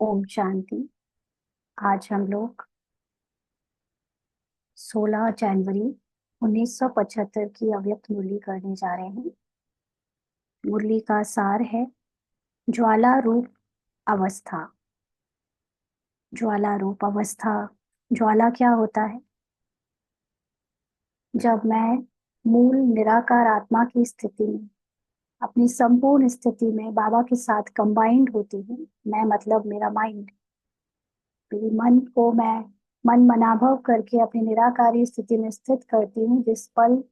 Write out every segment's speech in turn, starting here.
ओम शांति। आज हम लोग 16 जनवरी 1975 की अव्यक्त मुरली करने जा रहे हैं। मुरली का सार है ज्वाला रूप अवस्था। ज्वाला रूप अवस्था, ज्वाला क्या होता है? जब मैं मूल निराकार आत्मा की स्थिति में, अपनी संपूर्ण स्थिति में बाबा के साथ कंबाइंड होती हूँ। मैं मतलब मेरा माइंड, मेरे मन को मैं मन मनाभव करके अपनी निराकारी स्थिति में स्थित करती हूँ, जिस पल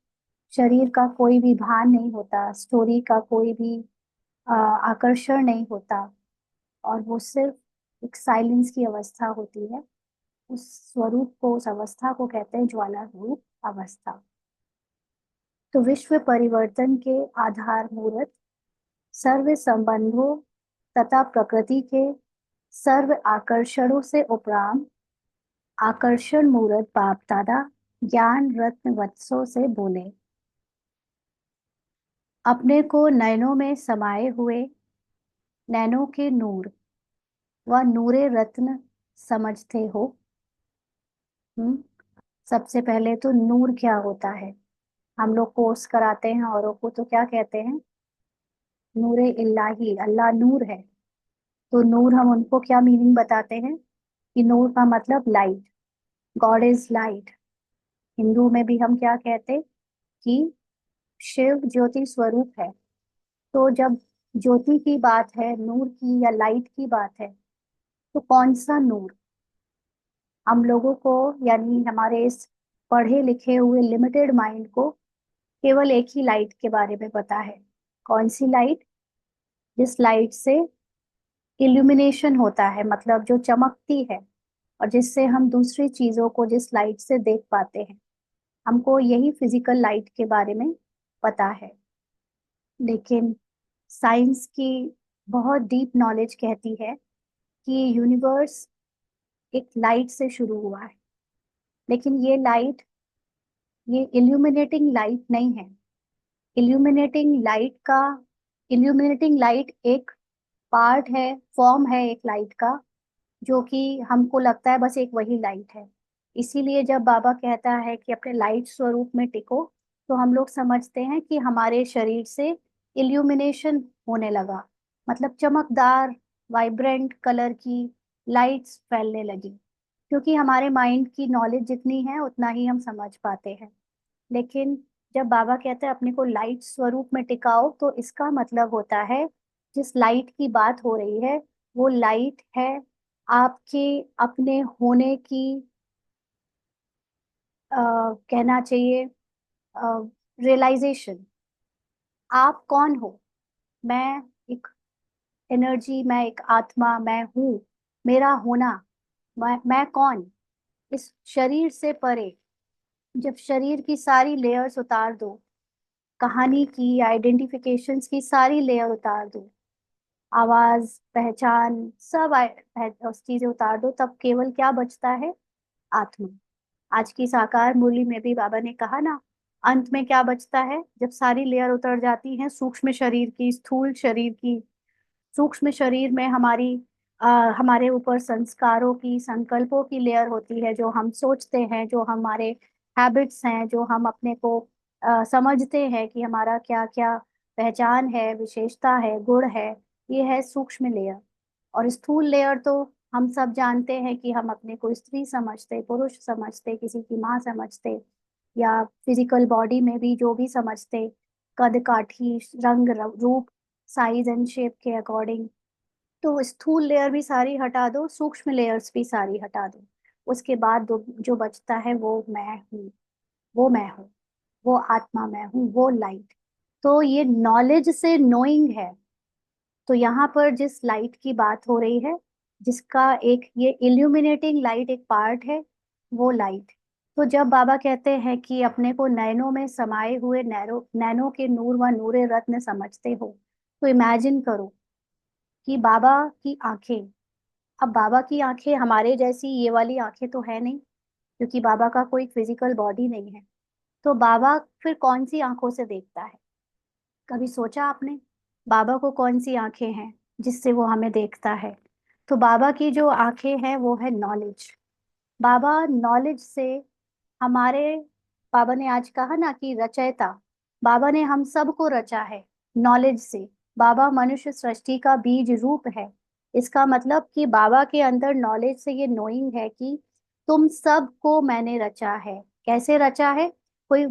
शरीर का कोई भी भान नहीं होता, स्टोरी का कोई भी आकर्षण नहीं होता, और वो सिर्फ एक साइलेंस की अवस्था होती है। उस स्वरूप को, उस अवस्था को कहते हैं ज्वाला रूप अवस्था। तो विश्व परिवर्तन के आधार मूर्त, सर्व संबंधों तथा प्रकृति के सर्व आकर्षणों से उपराम, आकर्षण मूर्त बाप दादा ज्ञान रत्न वत्सों से बोले। अपने को नयनों में समाये हुए नैनों के नूर व नूरे रत्न समझते हो। हम्म। सबसे पहले तो नूर क्या होता है? हम लोग कोर्स कराते हैं औरों को, तो क्या कहते हैं? नूरे इल्लाही, अल्लाह नूर है। तो नूर, हम उनको क्या मीनिंग बताते हैं कि नूर का मतलब light, God is light. Hindu में भी हम क्या कहते हैं कि शिव ज्योति स्वरूप है। तो जब ज्योति की बात है, नूर की या लाइट की बात है, तो कौन सा नूर? हम लोगों को, यानी हमारे इस पढ़े लिखे हुए लिमिटेड माइंड को केवल एक ही लाइट के बारे में पता है। कौन सी लाइट? जिस लाइट से इल्यूमिनेशन होता है, मतलब जो चमकती है, और जिससे हम दूसरी चीजों को जिस लाइट से देख पाते हैं, हमको यही फिजिकल लाइट के बारे में पता है। लेकिन साइंस की बहुत डीप नॉलेज कहती है कि यूनिवर्स एक लाइट से शुरू हुआ है। लेकिन ये लाइट, ये इल्यूमिनेटिंग लाइट नहीं है। इल्यूमिनेटिंग लाइट का, इल्यूमिनेटिंग लाइट एक पार्ट है, फॉर्म है एक लाइट का, जो कि हमको लगता है बस एक वही लाइट है। इसीलिए जब बाबा कहता है कि अपने लाइट स्वरूप में टिको, तो हम लोग समझते हैं कि हमारे शरीर से इल्यूमिनेशन होने लगा, मतलब चमकदार वाइब्रेंट कलर की लाइट्स फैलने लगी। क्योंकि हमारे माइंड की नॉलेज जितनी है उतना ही हम समझ पाते हैं। लेकिन जब बाबा कहते हैं अपने को लाइट स्वरूप में टिकाओ, तो इसका मतलब होता है जिस लाइट की बात हो रही है, वो लाइट है आपके अपने होने की, कहना चाहिए, रियलाइजेशन। आप कौन हो? मैं एक एनर्जी, मैं एक आत्मा, मैं हूँ। मेरा होना, मैं कौन? इस शरीर से परे, जब शरीर की सारी लेयर्स उतार दो, कहानी की, आइडेंटिफिकेशंस की सारी लेयर उतार दो, आवाज, पहचान, सब उस चीजें उतार दो, तब केवल क्या बचता है? आत्मा। आज की साकार मुरली में भी बाबा ने कहा ना, अंत में क्या बचता है जब सारी लेयर उतर जाती हैं सूक्ष्म शरीर की, स्थूल शरीर की। सूक्ष्म शरीर में हमारी हमारे ऊपर संस्कारों की, संकल्पों की लेयर होती है, जो हम सोचते हैं, जो हमारे हैबिट्स हैं, जो हम अपने को समझते हैं कि हमारा क्या क्या पहचान है, विशेषता है, गुण है। ये है सूक्ष्म लेयर। और स्थूल लेयर तो हम सब जानते हैं कि हम अपने को स्त्री समझते, पुरुष समझते, किसी की माँ समझते, या फिजिकल बॉडी में भी जो भी समझते, कद काठी, रंग रूप, साइज एंड शेप के अकॉर्डिंग। तो स्थूल लेयर भी सारी हटा दो, सूक्ष्म लेयर्स भी सारी हटा दो। उसके बाद जो बचता है वो मैं हूँ। वो मैं हूँ, वो आत्मा मैं हूँ, वो लाइट। तो ये नॉलेज से नोइंग है। तो यहाँ पर जिस लाइट की बात हो रही है, जिसका एक ये इल्यूमिनेटिंग लाइट एक पार्ट है, वो लाइट। तो जब बाबा कहते हैं कि अपने को नैनों में समाये हुए नैनों के नूर व नूरे रत्न समझते हो, तो इमेजिन करो कि बाबा की आंखें, अब बाबा की आंखें हमारे जैसी ये वाली आंखें तो है नहीं, क्योंकि बाबा का कोई फिजिकल बॉडी नहीं है। तो बाबा फिर कौन सी आंखों से देखता है? कभी सोचा आपने बाबा को कौन सी आंखें हैं जिससे वो हमें देखता है? तो बाबा की जो आंखें हैं वो है नॉलेज। बाबा नॉलेज से हमारे, बाबा ने आज कहा ना कि रचयिता, बाबा ने हम सबको रचा है नॉलेज से। बाबा मनुष्य सृष्टि का बीज रूप है। इसका मतलब कि बाबा के अंदर नॉलेज से ये नोइंग है कि तुम सबको मैंने रचा है। कैसे रचा है? कोई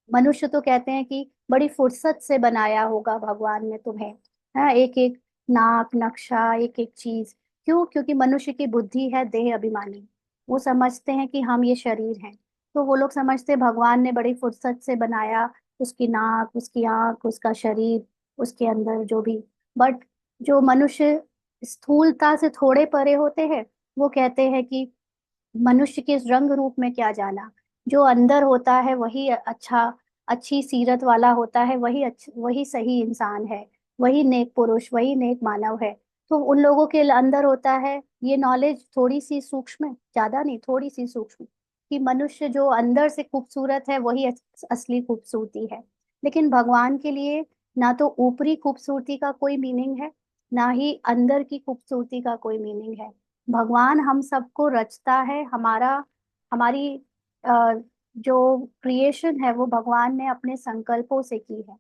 मनुष्य तो कहते हैं कि बड़ी फुर्सत से बनाया होगा भगवान ने तुम्हें, हाँ, एक एक नाक नक्शा, एक एक चीज। क्यों? क्योंकि मनुष्य की बुद्धि है देह अभिमानी। वो समझते हैं कि हम ये शरीर हैं। तो वो लोग समझते भगवान ने बड़ी फुर्सत से बनाया, उसकी नाक, उसकी आंख, उसका शरीर, उसके अंदर जो भी। बट जो मनुष्य स्थूलता से थोड़े परे होते हैं, वो कहते हैं कि मनुष्य के इस रंग रूप में क्या जाना। जो अंदर होता है वही अच्छा, अच्छी सीरत वाला होता है, वही सही इंसान है, वही नेक पुरुष, वही नेक मानव है। तो उन लोगों के अंदर होता है ये नॉलेज, थोड़ी सी सूक्ष्म, ज्यादा नहीं, थोड़ी सी सूक्ष्म, कि मनुष्य जो अंदर से खूबसूरत है वही असली खूबसूरती है। लेकिन भगवान के लिए ना तो ऊपरी खूबसूरती का कोई मीनिंग है, ना ही अंदर की खूबसूरती का कोई मीनिंग है। भगवान हम सबको रचता है। हमारी जो क्रिएशन है वो भगवान ने अपने संकल्पों से की है।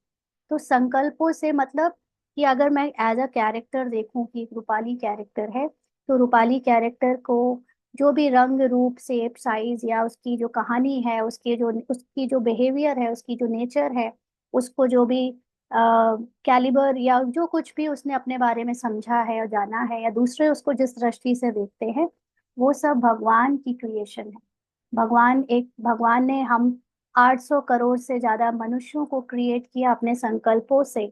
तो संकल्पों से मतलब कि अगर मैं एज अ कैरेक्टर देखूं कि रूपाली कैरेक्टर है, तो रूपाली कैरेक्टर को जो भी रंग रूप शेप साइज या उसकी जो कहानी है, उसकी जो बिहेवियर है, उसकी जो नेचर है, उसको जो भी कैलिबर या जो कुछ भी उसने अपने बारे में समझा है और जाना है, या दूसरे उसको जिस दृष्टि से देखते हैं, वो सब भगवान की क्रिएशन है। भगवान ने हम 800 करोड़ से ज्यादा मनुष्यों को क्रिएट किया अपने संकल्पों से।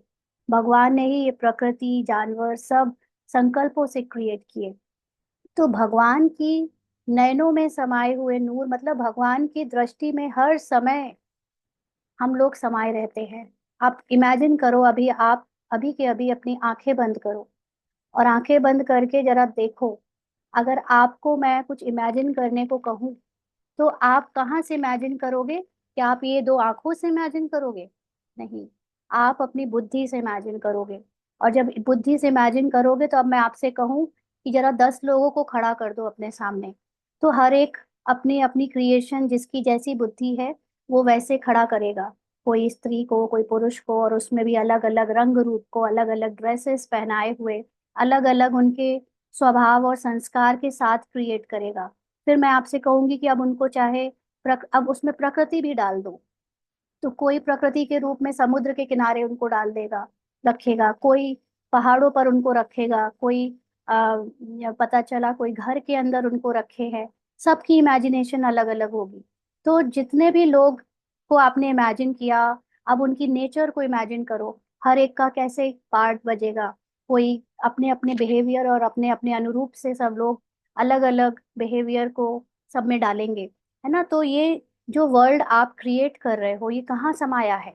भगवान ने ही ये प्रकृति जानवर सब संकल्पों से क्रिएट किए। तो भगवान की नयनों में समाये हुए नूर मतलब भगवान की दृष्टि में हर समय हम लोग समाये रहते हैं। आप इमेजिन करो, अभी के अभी अपनी आंखें बंद करो और आंखें बंद करके जरा देखो। अगर आपको मैं कुछ इमेजिन करने को कहूँ, तो आप कहाँ से इमेजिन करोगे? क्या आप ये दो आंखों से इमेजिन करोगे? नहीं, आप अपनी बुद्धि से इमेजिन करोगे। और जब बुद्धि से इमेजिन करोगे, तो अब मैं आपसे कहूँ कि जरा 10 लोगों को खड़ा कर दो अपने सामने, तो हर एक अपनी अपनी क्रिएशन, जिसकी जैसी बुद्धि है वो वैसे खड़ा करेगा। कोई स्त्री को, कोई पुरुष को, और उसमें भी अलग अलग रंग रूप को, अलग अलग ड्रेसेस पहनाए हुए, अलग अलग उनके स्वभाव और संस्कार के साथ क्रिएट करेगा। फिर मैं आपसे कहूंगी कि अब उनको चाहे अब उसमें प्रकृति भी डाल दो, तो कोई प्रकृति के रूप में समुद्र के किनारे उनको डाल देगा, रखेगा, कोई पहाड़ों पर उनको रखेगा, कोई या पता चला कोई घर के अंदर उनको रखे है। सबकी इमेजिनेशन अलग अलग होगी। तो जितने भी लोग को आपने इमेजिन किया, अब उनकी नेचर को इमेजिन करो, हर एक का कैसे पार्ट बजेगा। कोई अपने अपने बिहेवियर और अपने अपने अनुरूप से सब लोग अलग अलग बिहेवियर को सब में डालेंगे, है ना। तो ये जो वर्ल्ड आप क्रिएट कर रहे हो, ये कहाँ समाया है?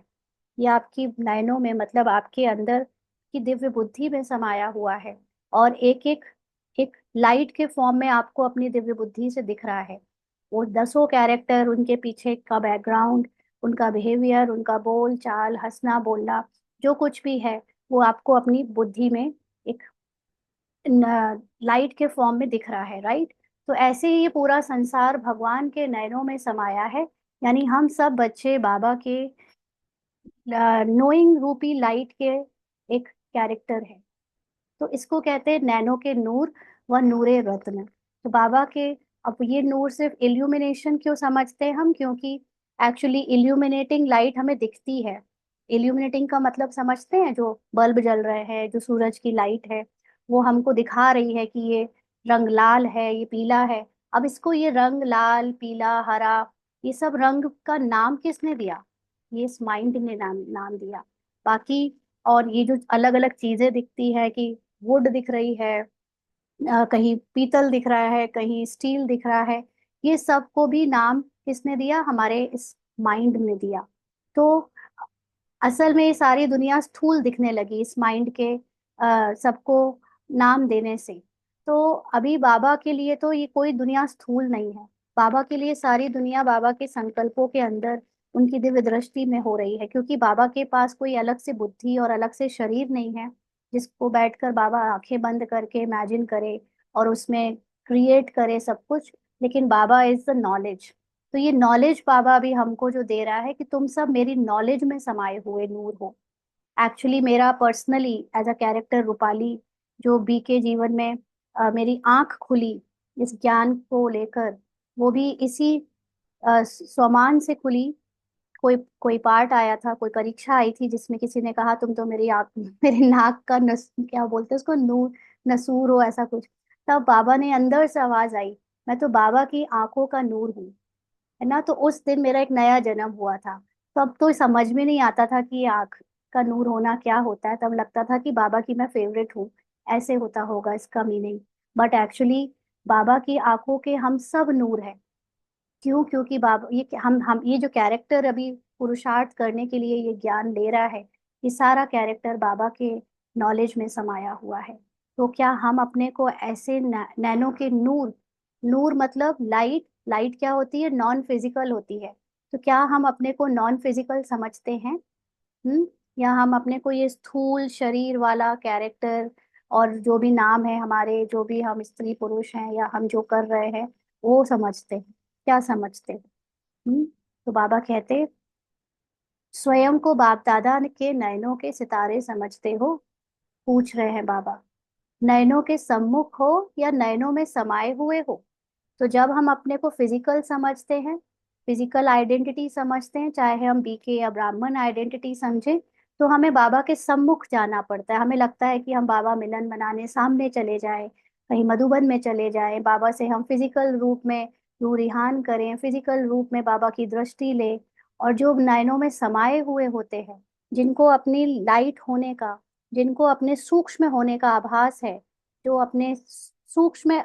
ये आपकी नयनों में, मतलब आपके अंदर की दिव्य बुद्धि में समाया हुआ है। और एक एक एक लाइट के फॉर्म में आपको अपनी दिव्य बुद्धि से दिख रहा है। वो 10 कैरेक्टर, उनके पीछे का बैकग्राउंड, उनका बिहेवियर, उनका बोल चाल, हंसना बोलना, जो कुछ भी है, वो आपको अपनी बुद्धि में एक लाइट के फॉर्म में दिख रहा है, राइट। तो ऐसे ही ये पूरा संसार भगवान के नयनों में समाया है। यानी हम सब बच्चे बाबा के नोइंग रूपी लाइट के एक कैरेक्टर है। तो इसको कहते हैं नैनो के नूर व नूरे रत्न। तो बाबा के, अब ये नूर सिर्फ इल्यूमिनेशन क्यों समझते हैं हम? क्योंकि एक्चुअली इल्यूमिनेटिंग लाइट हमें दिखती है। इल्यूमिनेटिंग का मतलब समझते हैं? जो बल्ब जल रहे हैं, जो सूरज की लाइट है, वो हमको दिखा रही है कि ये रंग लाल है, ये पीला है। अब इसको ये रंग लाल, पीला, हरा, ये सब रंग का नाम किसने दिया? ये इस माइंड ने नाम दिया। बाकी और ये जो अलग अलग चीजें दिखती है कि वुड दिख रही है, कहीं पीतल दिख रहा है, कहीं स्टील दिख रहा है, ये सब को भी नाम किसने दिया? हमारे इस माइंड ने दिया। तो असल में ये सारी दुनिया स्थूल दिखने लगी इस माइंड के सबको नाम देने से। तो अभी बाबा के लिए तो ये कोई दुनिया स्थूल नहीं है। बाबा के लिए सारी दुनिया बाबा के संकल्पों के अंदर, उनकी दिव्य दृष्टि में हो रही है, क्योंकि बाबा के पास कोई अलग से बुद्धि और अलग से शरीर नहीं है जिसको बैठकर बाबा आंखें बंद करके इमेजिन करे और उसमें क्रिएट करे सब कुछ, लेकिन बाबा इज द नॉलेज। तो ये नॉलेज बाबा अभी हमको जो दे रहा है कि तुम सब मेरी नॉलेज में समाये हुए नूर हो। एक्चुअली मेरा personally as a character Rupali, जो बी के जीवन में मेरी आंख खुली इस ज्ञान को लेकर, वो भी इसी स्वमान से खुली। कोई कोई पार्ट आया था, कोई परीक्षा आई थी जिसमें किसी ने कहा तुम तो मेरी आँख मेरे नाक का क्या बोलते हैं उसको, नूर, नसूर हो, ऐसा कुछ। तब बाबा ने अंदर से आवाज आई, मैं तो बाबा की आंखों का नूर हूँ, है ना। तो उस दिन मेरा एक नया जन्म हुआ था। तब तो समझ में नहीं आता था कि ये आंख का नूर होना क्या होता है। तब लगता था कि बाबा की मैं फेवरेट हूँ, ऐसे होता होगा इसका मीनिंग। बट एक्चुअली बाबा की आंखों के हम सब नूर है। क्यों? क्योंकि बाबा ये हम ये जो कैरेक्टर अभी पुरुषार्थ करने के लिए ये ज्ञान ले रहा है, ये सारा कैरेक्टर बाबा के नॉलेज में समाया हुआ है। तो क्या हम अपने को ऐसे नैनो के नूर, नूर मतलब लाइट, लाइट क्या होती है? नॉन फिजिकल होती है। तो क्या हम अपने को नॉन फिजिकल समझते हैं? हम्म, या हम अपने को ये स्थूल शरीर वाला कैरेक्टर, और जो भी नाम है हमारे, जो भी हम स्त्री पुरुष हैं या हम जो कर रहे हैं, वो समझते हैं? क्या समझते हैं? तो बाबा कहते, स्वयं को बाप दादा के नयनों के सितारे समझते हो? पूछ रहे हैं बाबा। नयनों के सम्मुख हो या नयनों में समाये हुए हो? तो जब हम अपने को फिजिकल समझते हैं, फिजिकल आइडेंटिटी समझते हैं, चाहे हम बीके या ब्राह्मण आइडेंटिटी समझें, तो हमें बाबा के सम्मुख जाना पड़ता है। हमें लगता है कि हम बाबा मिलन मनाने सामने चले जाएं, कहीं मधुबन में चले जाएं, बाबा से हम फिजिकल रूप में रूरिहान करें, फिजिकल रूप में बाबा की दृष्टि लें। और जो नयनों में समाये हुए होते हैं, जिनको अपनी लाइट होने का, जिनको अपने सूक्ष्म होने का आभास है, जो अपने सूक्ष्म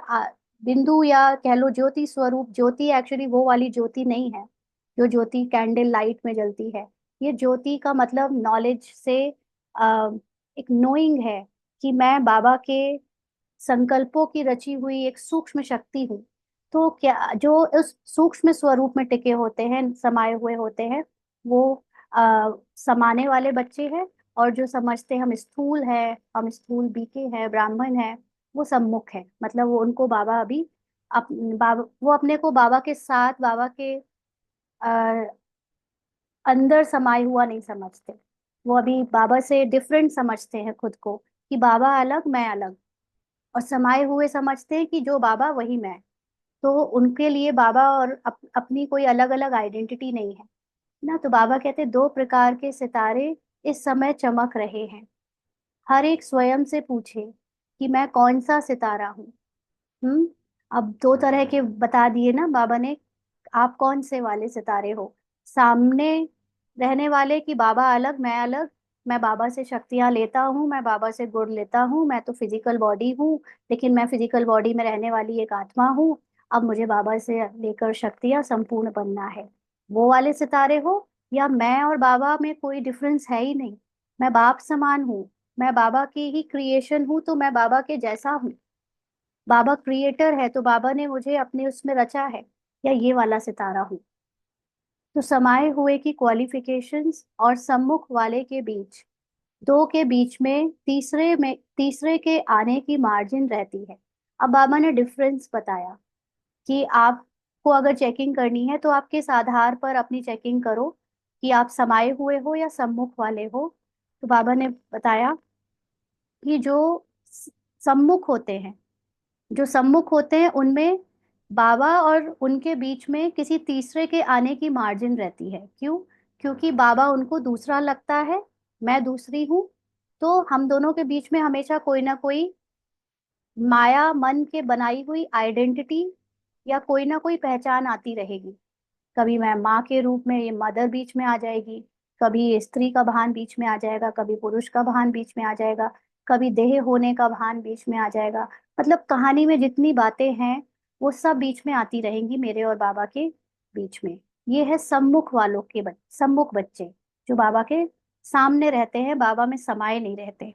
बिंदु या कह लो ज्योति स्वरूप, ज्योति एक्चुअली वो वाली ज्योति नहीं है जो ज्योति कैंडल लाइट में जलती है। ये ज्योति का मतलब नॉलेज से एक नोइंग है कि मैं बाबा के संकल्पों की रची हुई एक सूक्ष्म शक्ति हूँ। तो क्या जो उस सूक्ष्म स्वरूप में टिके होते हैं, समाये हुए होते हैं, वो समाने वाले बच्चे हैं। और जो समझते हैं हम स्थूल है, हम स्थूल बीके हैं, ब्राह्मण है, वो सम्मुख है। मतलब वो उनको बाबा अभी बाबा, वो अपने को बाबा के साथ, बाबा के आ, अंदर समाये हुआ नहीं समझते। वो अभी बाबा से डिफरेंट समझते हैं खुद को, कि बाबा अलग, मैं अलग। और समाये हुए समझते हैं कि जो बाबा वही मैं। तो उनके लिए बाबा और अपनी कोई अलग अलग आइडेंटिटी नहीं है ना। तो बाबा कहते, दो प्रकार के सितारे इस समय चमक रहे हैं। हर एक स्वयं से पूछे कि मैं कौन सा सितारा हूँ। हम्म, अब दो तरह के बता दिए ना बाबा ने। आप कौन से वाले सितारे हो? सामने रहने वाले कि बाबा अलग, मैं अलग, मैं बाबा से शक्तियां लेता हूँ, मैं बाबा से गुण लेता हूँ, मैं तो फिजिकल बॉडी हूँ, लेकिन मैं फिजिकल बॉडी में रहने वाली एक आत्मा हूँ। अब मुझे बाबा से लेकर शक्तियां संपूर्ण बनना है। वो वाले सितारे हो? या मैं और बाबा में कोई डिफरेंस है ही नहीं, मैं बाप समान हूँ, मैं बाबा की ही क्रिएशन हूँ, तो मैं बाबा के जैसा हूँ। बाबा क्रिएटर है तो बाबा ने मुझे अपने उसमें रचा है। या ये वाला सितारा हूँ? तो समाये हुए की क्वालिफिकेशंस और सम्मुख वाले के बीच, दो के बीच में, तीसरे के आने की मार्जिन रहती है। अब बाबा ने डिफरेंस बताया कि आपको अगर चेकिंग करनी है तो आप किस आधार पर अपनी चेकिंग करो कि आप समाये हुए हो या सम्मुख वाले हो। तो बाबा ने बताया कि जो स- सम्मुख होते हैं, जो सम्मुख होते हैं उनमें बाबा और उनके बीच में किसी तीसरे के आने की मार्जिन रहती है। क्यों? क्योंकि बाबा उनको दूसरा लगता है, मैं दूसरी हूँ। तो हम दोनों के बीच में हमेशा कोई ना कोई माया मन के बनाई हुई आइडेंटिटी या कोई ना कोई पहचान आती रहेगी। कभी मैं माँ के रूप में, ये मदर बीच में आ जाएगी, कभी स्त्री का भान बीच में आ जाएगा, कभी पुरुष का भान बीच में आ जाएगा, कभी देह होने का भान बीच में आ जाएगा। मतलब कहानी में जितनी बातें हैं वो सब बीच में आती रहेंगी मेरे और बाबा के बीच में। ये है सम्मुख वालों के सम्मुख बच्चे, जो बाबा के सामने रहते हैं, बाबा में समाये नहीं रहते।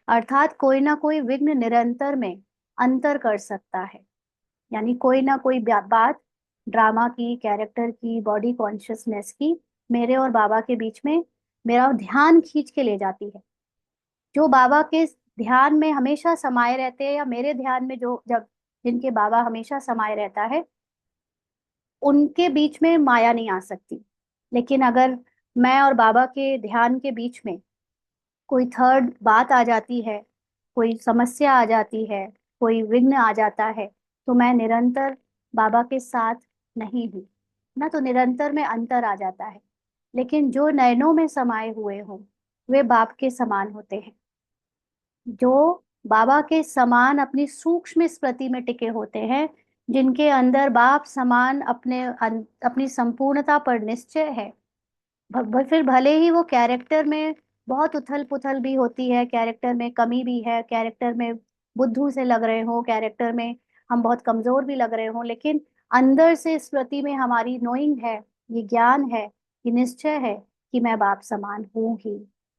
अर्थात कोई ना कोई विघ्न निरंतर में अंतर कर सकता है। यानी कोई ना कोई बात, ड्रामा की, कैरेक्टर की, बॉडी कॉन्शियसनेस की, मेरे और बाबा के बीच में मेरा ध्यान खींच के ले जाती है। जो बाबा के ध्यान में हमेशा समाये रहते हैं, या मेरे ध्यान में जो जब जिनके बाबा हमेशा समाये रहता है, उनके बीच में माया नहीं आ सकती। लेकिन अगर मैं और बाबा के ध्यान के बीच में कोई थर्ड बात आ जाती है, कोई समस्या आ जाती है, कोई विघ्न आ जाता है, तो मैं निरंतर बाबा के साथ नहीं हूँ ना, तो निरंतर में अंतर आ जाता है। लेकिन जो नयनों में समाये हुए हों, वे बाप के समान होते हैं। जो बाबा के समान अपनी सूक्ष्म स्मृति में टिके होते हैं, जिनके अंदर बाप समान अपनी संपूर्णता पर निश्चय है, फिर भले ही वो कैरेक्टर में बहुत उथल पुथल भी होती है, कैरेक्टर में कमी भी है, कैरेक्टर में बुद्धू से लग रहे हो, कैरेक्टर में हम बहुत कमजोर भी लग रहे हो, लेकिन अंदर से स्मृति में हमारी नोइंग है, ये ज्ञान है, ये निश्चय है कि मैं बाप समान हूं ही।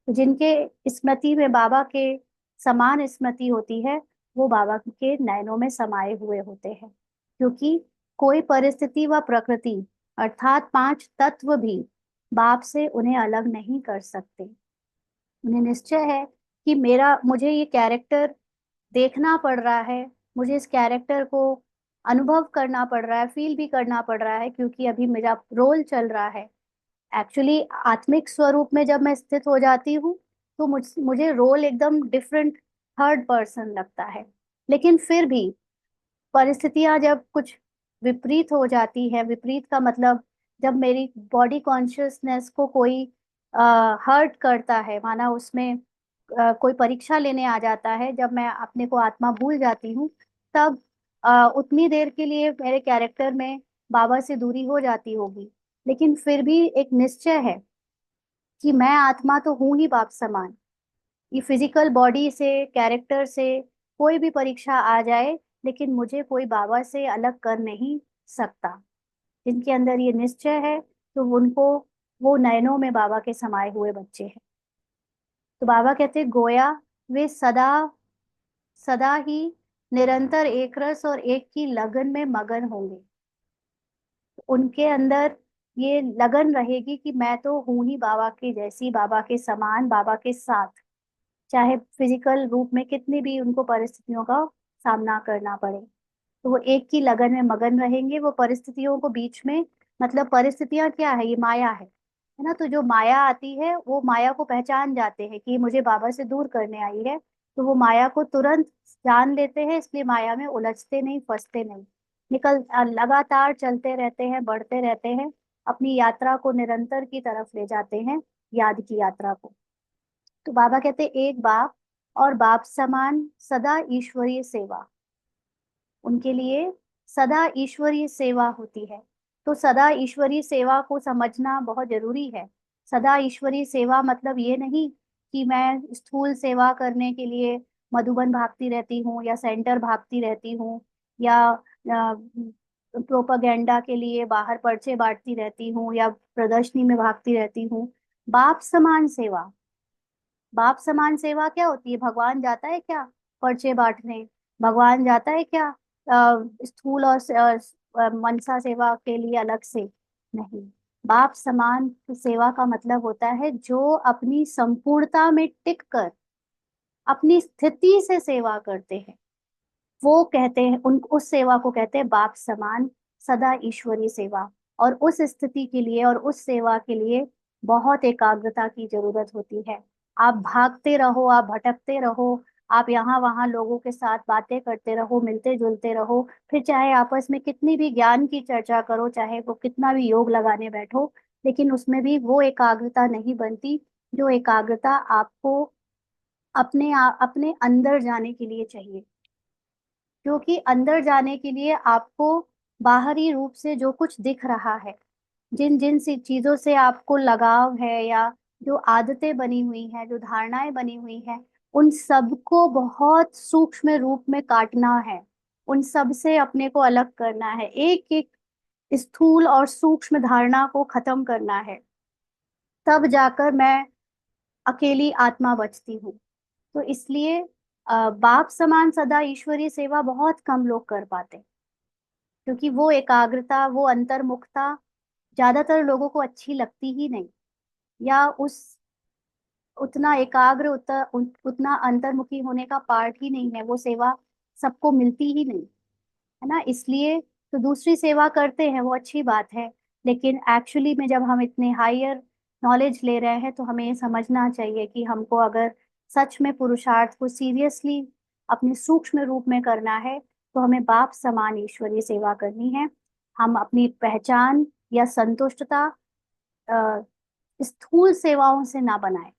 तो जिनके स्मृति में बाबा के समान स्मृति होती है, वो बाबा के नयनों में समाये हुए होते हैं। क्योंकि कोई परिस्थिति व प्रकृति अर्थात पांच तत्व भी बाप से उन्हें अलग नहीं कर सकते। उन्हें निश्चय है कि मेरा मुझे ये कैरेक्टर देखना पड़ रहा है, मुझे इस कैरेक्टर को अनुभव करना पड़ रहा है, फील भी करना पड़ रहा है, क्योंकि अभी मेरा रोल चल रहा है। एक्चुअली आत्मिक स्वरूप में जब मैं स्थित हो जाती हूँ, तो मुझे रोल एकदम डिफरेंट, थर्ड पर्सन लगता है। लेकिन फिर भी परिस्थितियां जब कुछ विपरीत हो जाती है, विपरीत का मतलब जब मेरी बॉडी कॉन्शियसनेस को कोई हर्ट करता है, माना उसमें कोई परीक्षा लेने आ जाता है, जब मैं अपने को आत्मा भूल जाती हूँ, तब उतनी देर के लिए मेरे कैरेक्टर में बाबा से दूरी हो जाती होगी। लेकिन फिर भी एक निश्चय है कि मैं आत्मा तो हूं ही बाप समान। ये फिजिकल बॉडी से, कैरेक्टर से कोई भी परीक्षा आ जाए, लेकिन मुझे कोई बाबा से अलग कर नहीं सकता। जिनके अंदर ये निश्चय है, तो उनको, वो नयनों में बाबा के समाये हुए बच्चे हैं। तो बाबा कहते हैं, गोया वे सदा सदा ही निरंतर एक रस और एक की लगन में मगन होंगे। उनके अंदर ये लगन रहेगी कि मैं तो हूं ही बाबा के जैसी, बाबा के समान, बाबा के साथ, चाहे फिजिकल रूप में कितनी भी उनको परिस्थितियों का सामना करना पड़े। तो वो एक की लगन में मगन रहेंगे। वो परिस्थितियों को बीच में, मतलब परिस्थितियां क्या है, ये माया है ना। तो जो माया आती है, वो माया को पहचान जाते हैं कि ये मुझे बाबा से दूर करने आई है, तो वो माया को तुरंत जान लेते हैं। इसलिए माया में उलझते नहीं, फंसते नहीं, लगातार चलते रहते हैं, बढ़ते रहते हैं, अपनी यात्रा को निरंतर की तरफ ले जाते हैं, याद की यात्रा को। तो बाबा कहते हैं, एक बाप और बाप समान सदा ईश्वरीय सेवा, उनके लिए सदा ईश्वरीय सेवा होती है। तो सदा ईश्वरीय सेवा को समझना बहुत जरूरी है। सदा ईश्वरीय सेवा मतलब ये नहीं कि मैं स्थूल सेवा करने के लिए मधुबन भागती रहती हूँ, या सेंटर भागती रहती हूँ, या प्रोपागेंडा के लिए बाहर पर्चे बांटती रहती हूँ, या प्रदर्शनी में भागती रहती हूँ। बाप समान सेवा, बाप समान सेवा क्या होती है? भगवान जाता है क्या पर्चे बांटने? भगवान जाता है क्या स्थूल और मनसा सेवा के लिए अलग से? नहीं। बाप समान सेवा का मतलब होता है जो अपनी संपूर्णता में टिक कर अपनी स्थिति से सेवा करते हैं, वो कहते हैं, उन उस सेवा को कहते हैं बाप समान सदा ईश्वरीय सेवा। और उस स्थिति के लिए और उस सेवा के लिए बहुत एकाग्रता की जरूरत होती है। आप भागते रहो, आप भटकते रहो, आप यहाँ वहाँ लोगों के साथ बातें करते रहो, मिलते जुलते रहो, फिर चाहे आपस में कितनी भी ज्ञान की चर्चा करो, चाहे वो कितना भी योग लगाने बैठो, लेकिन उसमें भी वो एकाग्रता नहीं बनती जो एकाग्रता आपको अपने अंदर जाने के लिए चाहिए। क्योंकि अंदर जाने के लिए आपको बाहरी रूप से जो कुछ दिख रहा है, जिन जिन सी चीजों से आपको लगाव है, या जो आदतें बनी हुई हैं, जो धारणाएं बनी हुई हैं, उन सबको बहुत सूक्ष्म रूप में काटना है। उन सब से अपने को अलग करना है, एक एक स्थूल और सूक्ष्म धारणा को खत्म करना है। तब जाकर मैं अकेली आत्मा बचती हूँ। तो इसलिए बाप समान सदा ईश्वरीय सेवा बहुत कम लोग कर पाते, क्योंकि वो एकाग्रता, वो अंतर्मुखता ज्यादातर लोगों को अच्छी लगती ही नहीं, या उस उतना एकाग्र, उतना अंतर्मुखी होने का पार्ट ही नहीं है, वो सेवा सबको मिलती ही नहीं। है ना। इसलिए तो दूसरी सेवा करते हैं, वो अच्छी बात है, लेकिन एक्चुअली में जब हम इतने हायर नॉलेज ले रहे हैं तो हमें ये समझना चाहिए कि हमको अगर सच में पुरुषार्थ को सीरियसली अपने सूक्ष्म रूप में करना है तो हमें बाप समान ईश्वरीय सेवा करनी है। हम अपनी पहचान या संतुष्टता अ, स्थूल सेवाओं से ना बनाए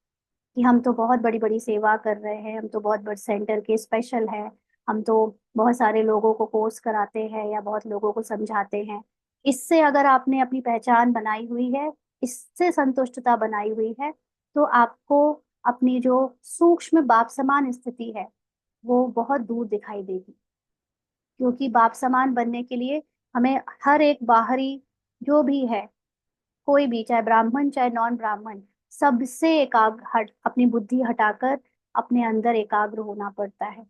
कि हम तो बहुत बड़ी बड़ी सेवा कर रहे हैं, हम तो बहुत बड़े सेंटर के स्पेशल हैं, हम तो बहुत सारे लोगों को कोर्स कराते हैं या बहुत लोगों को समझाते हैं। इससे अगर आपने अपनी पहचान बनाई हुई है, इससे संतुष्टता बनाई हुई है, तो आपको अपनी जो सूक्ष्म बाप समान स्थिति है वो बहुत दूर दिखाई देगी। क्योंकि बाप समान बनने के लिए हमें हर एक बाहरी जो भी है, कोई भी, चाहे ब्राह्मण चाहे नॉन ब्राह्मण, सबसे एकाग्र अपनी बुद्धि हटाकर अपने अंदर एकाग्र होना पड़ता है।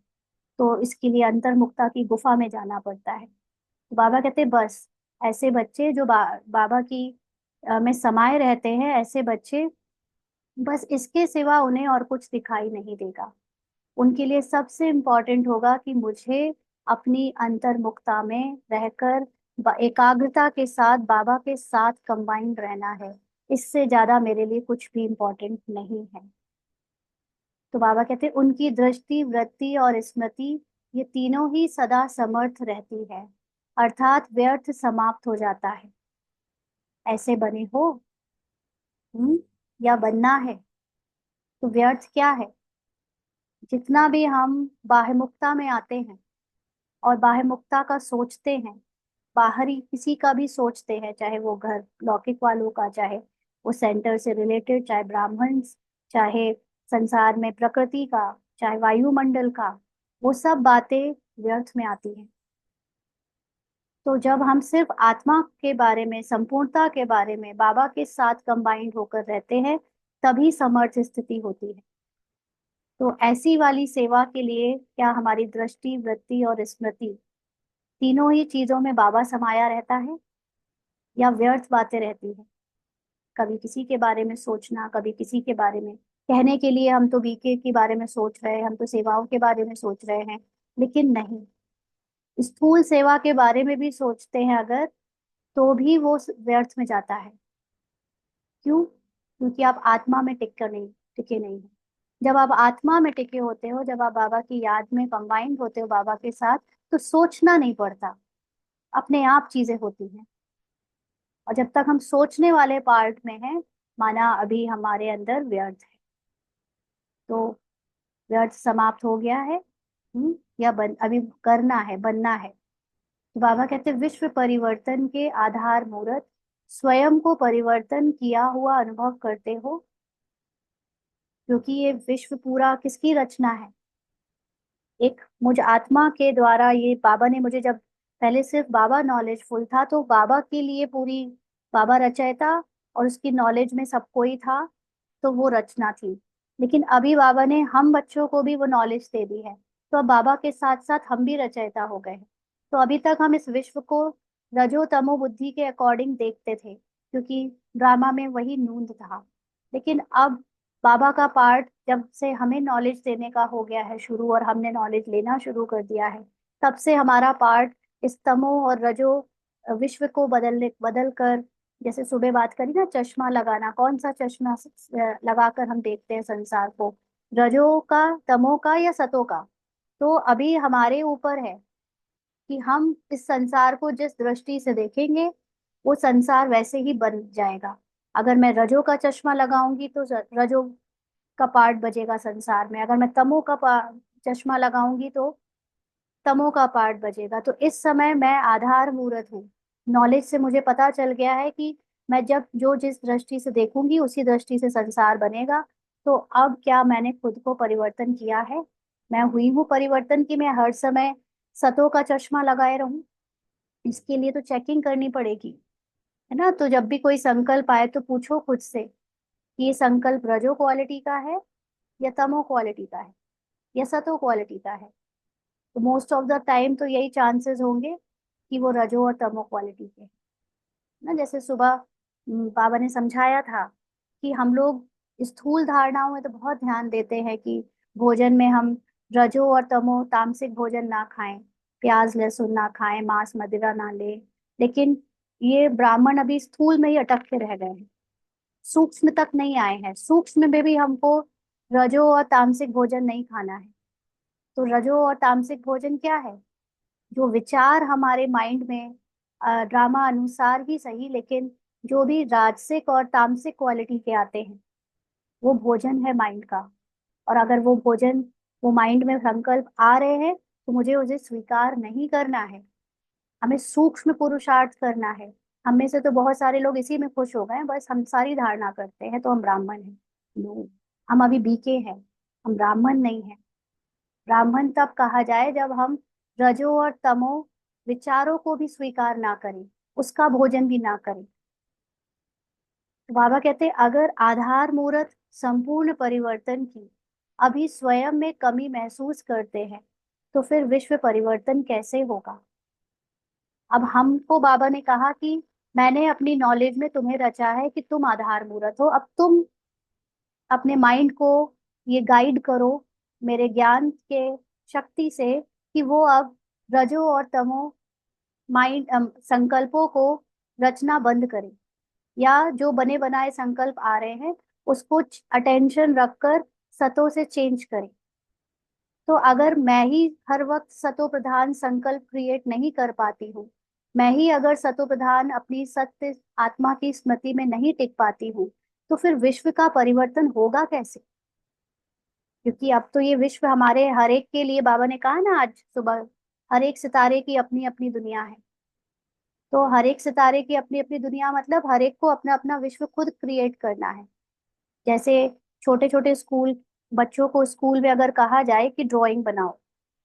तो इसके लिए अंतर्मुखता की गुफा में जाना पड़ता है। तो बाबा कहते बस ऐसे बच्चे जो बाबा की में समाये रहते हैं, ऐसे बच्चे, बस इसके सिवा उन्हें और कुछ दिखाई नहीं देगा। उनके लिए सबसे इम्पोर्टेंट होगा कि मुझे अपनी अंतर्मुखता में रहकर एकाग्रता के साथ बाबा के साथ कंबाइंड रहना है। इससे ज्यादा मेरे लिए कुछ भी इम्पोर्टेंट नहीं है। तो बाबा कहते हैं उनकी दृष्टि, वृत्ति और स्मृति, ये तीनों ही सदा समर्थ रहती है, अर्थात व्यर्थ समाप्त हो जाता है। ऐसे बने हो, या बनना है, तो व्यर्थ क्या है? जितना भी हम बाह्यमुखता में आते हैं और बाह्यमुखता का सोचते हैं, बाहरी किसी का भी सोचते हैं, चाहे वो घर लौकिक वालों का, चाहे वो सेंटर से रिलेटेड, चाहे ब्राह्मण, चाहे संसार में प्रकृति का, चाहे वायुमंडल का, वो सब बातें व्यर्थ में आती हैं। तो जब हम सिर्फ आत्मा के बारे में, संपूर्णता के बारे में बाबा के साथ कंबाइंड होकर रहते हैं, तभी समर्थ स्थिति होती है। तो ऐसी वाली सेवा के लिए क्या हमारी दृष्टि, वृत्ति और स्मृति, तीनों ही चीजों में बाबा समाया रहता है, या व्यर्थ बातें रहती है? कभी किसी के बारे में सोचना, कभी किसी के बारे में कहने के लिए हम तो बीके के बारे में सोच रहे हैं, हम तो सेवाओं के बारे में सोच रहे हैं, लेकिन नहीं, स्थूल सेवा के बारे में भी सोचते हैं अगर, तो भी वो व्यर्थ में जाता है। क्यों? क्योंकि आप आत्मा में टिके नहीं हो। जब आप आत्मा में टिके होते हो, जब आप बाबा की याद में कंबाइंड होते हो बाबा के साथ, तो सोचना नहीं पड़ता, अपने आप चीजें होती हैं। और जब तक हम सोचने वाले पार्ट में हैं, माना अभी हमारे अंदर व्यर्थ है, तो व्यर्थ समाप्त हो गया है। या अभी करना है, बनना है। तो बाबा कहते हैं विश्व परिवर्तन के आधार मूर्त, स्वयं को परिवर्तन किया हुआ अनुभव करते हो। क्योंकि ये विश्व पूरा किसकी रचना है? एक मुझ आत्मा के द्वारा। ये बाबा ने मुझे, जब पहले सिर्फ बाबा नॉलेजफुल था तो बाबा के लिए पूरी, बाबा रचयिता और उसकी नॉलेज में सब कोई था, तो वो रचना थी। लेकिन अभी बाबा ने हम बच्चों को भी वो नॉलेज दे दी है, तो अब बाबा के साथ साथ हम भी रचयिता हो गए हैं। तो अभी तक हम इस विश्व को रजो तमो बुद्धि के अकॉर्डिंग देखते थे, क्योंकि ड्रामा में वही नूंद था। लेकिन अब बाबा का पार्ट जब से हमें नॉलेज देने का हो गया है शुरू, और हमने नॉलेज लेना शुरू कर दिया है, तब से हमारा पार्ट इस तमो और रजो विश्व को बदल कर, जैसे सुबह बात करी ना, चश्मा लगाना, कौन सा चश्मा लगाकर हम देखते हैं संसार को, रजो का, तमो का या सतो का? तो अभी हमारे ऊपर है कि हम इस संसार को जिस दृष्टि से देखेंगे, वो संसार वैसे ही बन जाएगा। अगर मैं रजो का चश्मा लगाऊंगी तो रजो का पार्ट बजेगा संसार में, अगर मैं तमो का चश्मा लगाऊंगी तो तमो का पार्ट बजेगा। तो इस समय मैं आधार मूर्त हूँ। नॉलेज से मुझे पता चल गया है कि मैं जब जो जिस दृष्टि से देखूंगी उसी दृष्टि से संसार बनेगा। तो अब क्या मैंने खुद को परिवर्तन किया है? मैं हुई हूँ परिवर्तन कि मैं हर समय सतों का चश्मा लगाए रहूं? इसके लिए तो चेकिंग करनी पड़ेगी, है ना। तो जब भी कोई संकल्प आए तो पूछो खुद से कि ये संकल्प रजो क्वालिटी का है या तमो क्वालिटी का है या सतो क्वालिटी का है। तो मोस्ट ऑफ द टाइम तो यही चांसेस होंगे कि वो रजो और तमो क्वालिटी के हैं। ना, जैसे सुबह बाबा ने समझाया था कि हम लोग स्थूल धारणाओं में तो बहुत ध्यान देते हैं कि भोजन में हम रजो और तमो तामसिक भोजन ना खाएं, प्याज लहसुन ना खाएं, मांस मदिरा ना लें। लेकिन ये ब्राह्मण अभी स्थूल में ही अटक के रह गए हैं, सूक्ष्म तक नहीं आए हैं। सूक्ष्म में भी हमको रजो और तामसिक भोजन नहीं खाना है। तो रजो और तामसिक भोजन क्या है? जो विचार हमारे माइंड में ड्रामा अनुसार ही सही, लेकिन जो भी राजसिक और तामसिक क्वालिटी के आते हैं, वो भोजन है माइंड का। और अगर वो भोजन, वो माइंड में संकल्प आ रहे हैं, तो मुझे उसे स्वीकार नहीं करना है। हमें सूक्ष्म पुरुषार्थ करना है। हम में से तो बहुत सारे लोग इसी में खुश हो गए हैं, बस हम सारी धारणा करते हैं तो हम ब्राह्मण हैं। नो, हम अभी बीके हैं, हम ब्राह्मण नहीं हैं। ब्राह्मण तब कहा जाए जब हम रजो और तमो विचारों को भी स्वीकार ना करें, उसका भोजन भी ना करें। तो बाबा कहते हैं, अगर आधार मूर्त संपूर्ण परिवर्तन की अभी स्वयं में कमी महसूस करते हैं, तो फिर विश्व परिवर्तन कैसे होगा? अब हमको बाबा ने कहा कि मैंने अपनी नॉलेज में तुम्हें रचा है कि तुम आधार मूर्त हो। अब तुम अपने माइंड को ये गाइड करो मेरे ज्ञान के शक्ति से, कि वो अब रजो और तमो माइंड संकल्पों को रचना बंद करे, या जो बने बनाए संकल्प आ रहे हैं उसको अटेंशन रखकर सतों से चेंज करे। तो अगर मैं ही हर वक्त सतो प्रधान संकल्प क्रिएट नहीं कर पाती हूँ, मैं ही अगर सतो प्रधान अपनी सत्य आत्मा की स्मृति में नहीं टिक पाती हूँ, तो फिर विश्व का परिवर्तन होगा कैसे? क्योंकि अब तो ये विश्व हमारे हर एक के लिए, बाबा ने कहा ना आज सुबह, हर एक सितारे की अपनी अपनी दुनिया है। तो हर एक सितारे की अपनी अपनी दुनिया मतलब हर एक को अपना अपना विश्व खुद क्रिएट करना है। जैसे छोटे छोटे स्कूल बच्चों को स्कूल में अगर कहा जाए कि ड्राइंग बनाओ,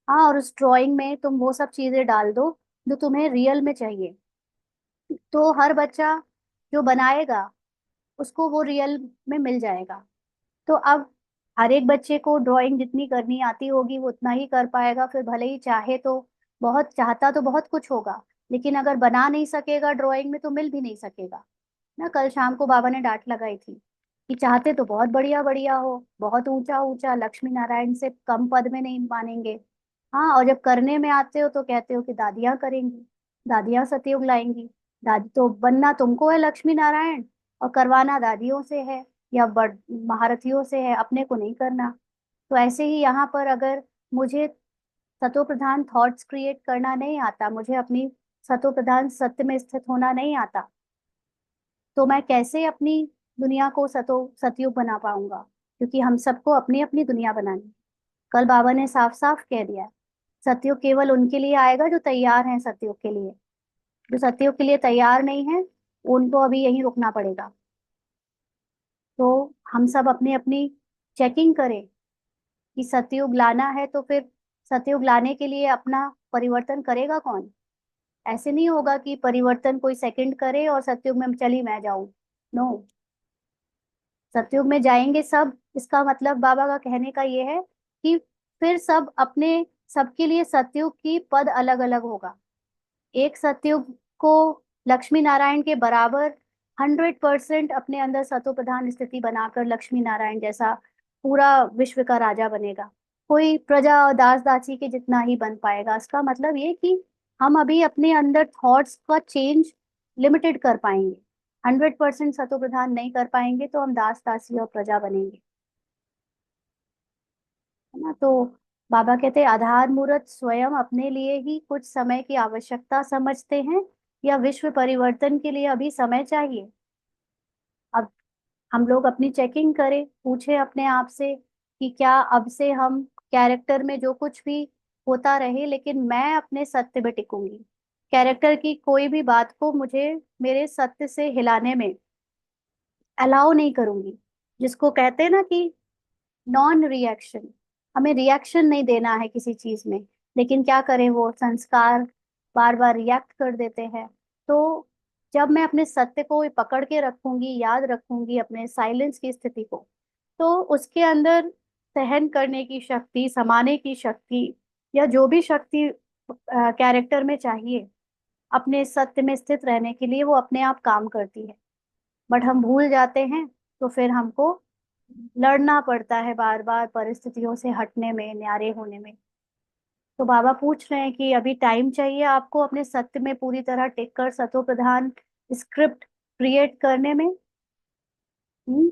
हाँ, और उस ड्राइंग में तुम वो सब चीजें डाल दो जो तुम्हें रियल में चाहिए, तो हर बच्चा जो बनाएगा उसको वो रियल में मिल जाएगा। तो अब हर एक बच्चे को ड्राइंग जितनी करनी आती होगी वो उतना ही कर पाएगा, फिर भले ही चाहे तो, बहुत चाहता तो बहुत कुछ होगा, लेकिन अगर बना नहीं सकेगा ड्राइंग में तो मिल भी नहीं सकेगा ना। कल शाम को बाबा ने डांट लगाई थी कि चाहते तो बहुत बढ़िया बढ़िया हो, बहुत ऊंचा ऊंचा, लक्ष्मी नारायण से कम पद में नहीं मानेंगे। हाँ, और जब करने में आते हो तो कहते हो कि दादियां करेंगी, दादियां सतयुग लाएंगी। दादी तो बनना तुमको है लक्ष्मी नारायण, और करवाना दादियों से है या बड़ महारथियों से है, अपने को नहीं करना। तो ऐसे ही यहाँ पर अगर मुझे सतो प्रधान थॉट्स क्रिएट करना नहीं आता, मुझे अपनी सतो प्रधान सत्य में स्थित होना नहीं आता, तो मैं कैसे अपनी दुनिया को सतयुग बना पाऊंगा? क्योंकि हम सबको अपनी अपनी दुनिया बनानी है। कल बाबा ने साफ साफ कह दिया है, सतयुग केवल उनके लिए आएगा जो तैयार हैं सतयुग के लिए। जो सतयुग के लिए तैयार नहीं है, उनको अभी यहीं रुकना पड़ेगा। तो हम सब अपनी अपनी चेकिंग करें कि सतयुग लाना है, तो फिर सतयुग लाने के लिए अपना परिवर्तन करेगा कौन? ऐसे नहीं होगा कि परिवर्तन कोई सेकंड करे और सतयुग में चली मैं जाऊं। नो, सतयुग में जाएंगे सब, इसका मतलब बाबा का कहने का ये है कि फिर सब अपने, सबके लिए सतयुग की पद अलग अलग होगा। एक सतयुग को लक्ष्मी नारायण के बराबर 100% अपने अंदर सतो प्रधान स्थिति बनाकर लक्ष्मी नारायण जैसा पूरा विश्व का राजा बनेगा। कोई प्रजा और दास दासी के जितना ही बन पाएगा। इसका मतलब ये कि हम अभी अपने अंदर थॉट्स का चेंज लिमिटेड कर पाएंगे, 100% सतो प्रधान नहीं कर पाएंगे, तो हम दास दासी और प्रजा बनेंगे, है ना। तो बाबा कहते हैं, आधार मूर्त स्वयं अपने लिए ही कुछ समय की आवश्यकता समझते हैं, या विश्व परिवर्तन के लिए अभी समय चाहिए? अब हम लोग अपनी चेकिंग करें, पूछे अपने आप से कि क्या अब से हम कैरेक्टर में जो कुछ भी होता रहे, लेकिन मैं अपने सत्य में टिकूंगी। कैरेक्टर की कोई भी बात को मुझे मेरे सत्य से हिलाने में अलाउ नहीं करूंगी। जिसको कहते हैं ना कि नॉन रिएक्शन, हमें रिएक्शन नहीं देना है किसी चीज में, लेकिन क्या करें, वो संस्कार बार बार रिएक्ट कर देते हैं। तो जब मैं अपने सत्य को पकड़ के रखूंगी, याद रखूंगी अपने साइलेंस की स्थिति को, तो उसके अंदर सहन करने की शक्ति, समाने की शक्ति, या जो भी शक्ति कैरेक्टर में चाहिए अपने सत्य में स्थित रहने के लिए, वो अपने आप काम करती है। बट हम भूल जाते हैं, तो फिर हमको लड़ना पड़ता है बार बार परिस्थितियों से हटने में, न्यारे होने में। तो बाबा पूछ रहे हैं कि अभी टाइम चाहिए आपको अपने सत्य में पूरी तरह टिक कर सतो प्रधान स्क्रिप्ट क्रिएट करने में। हम्म,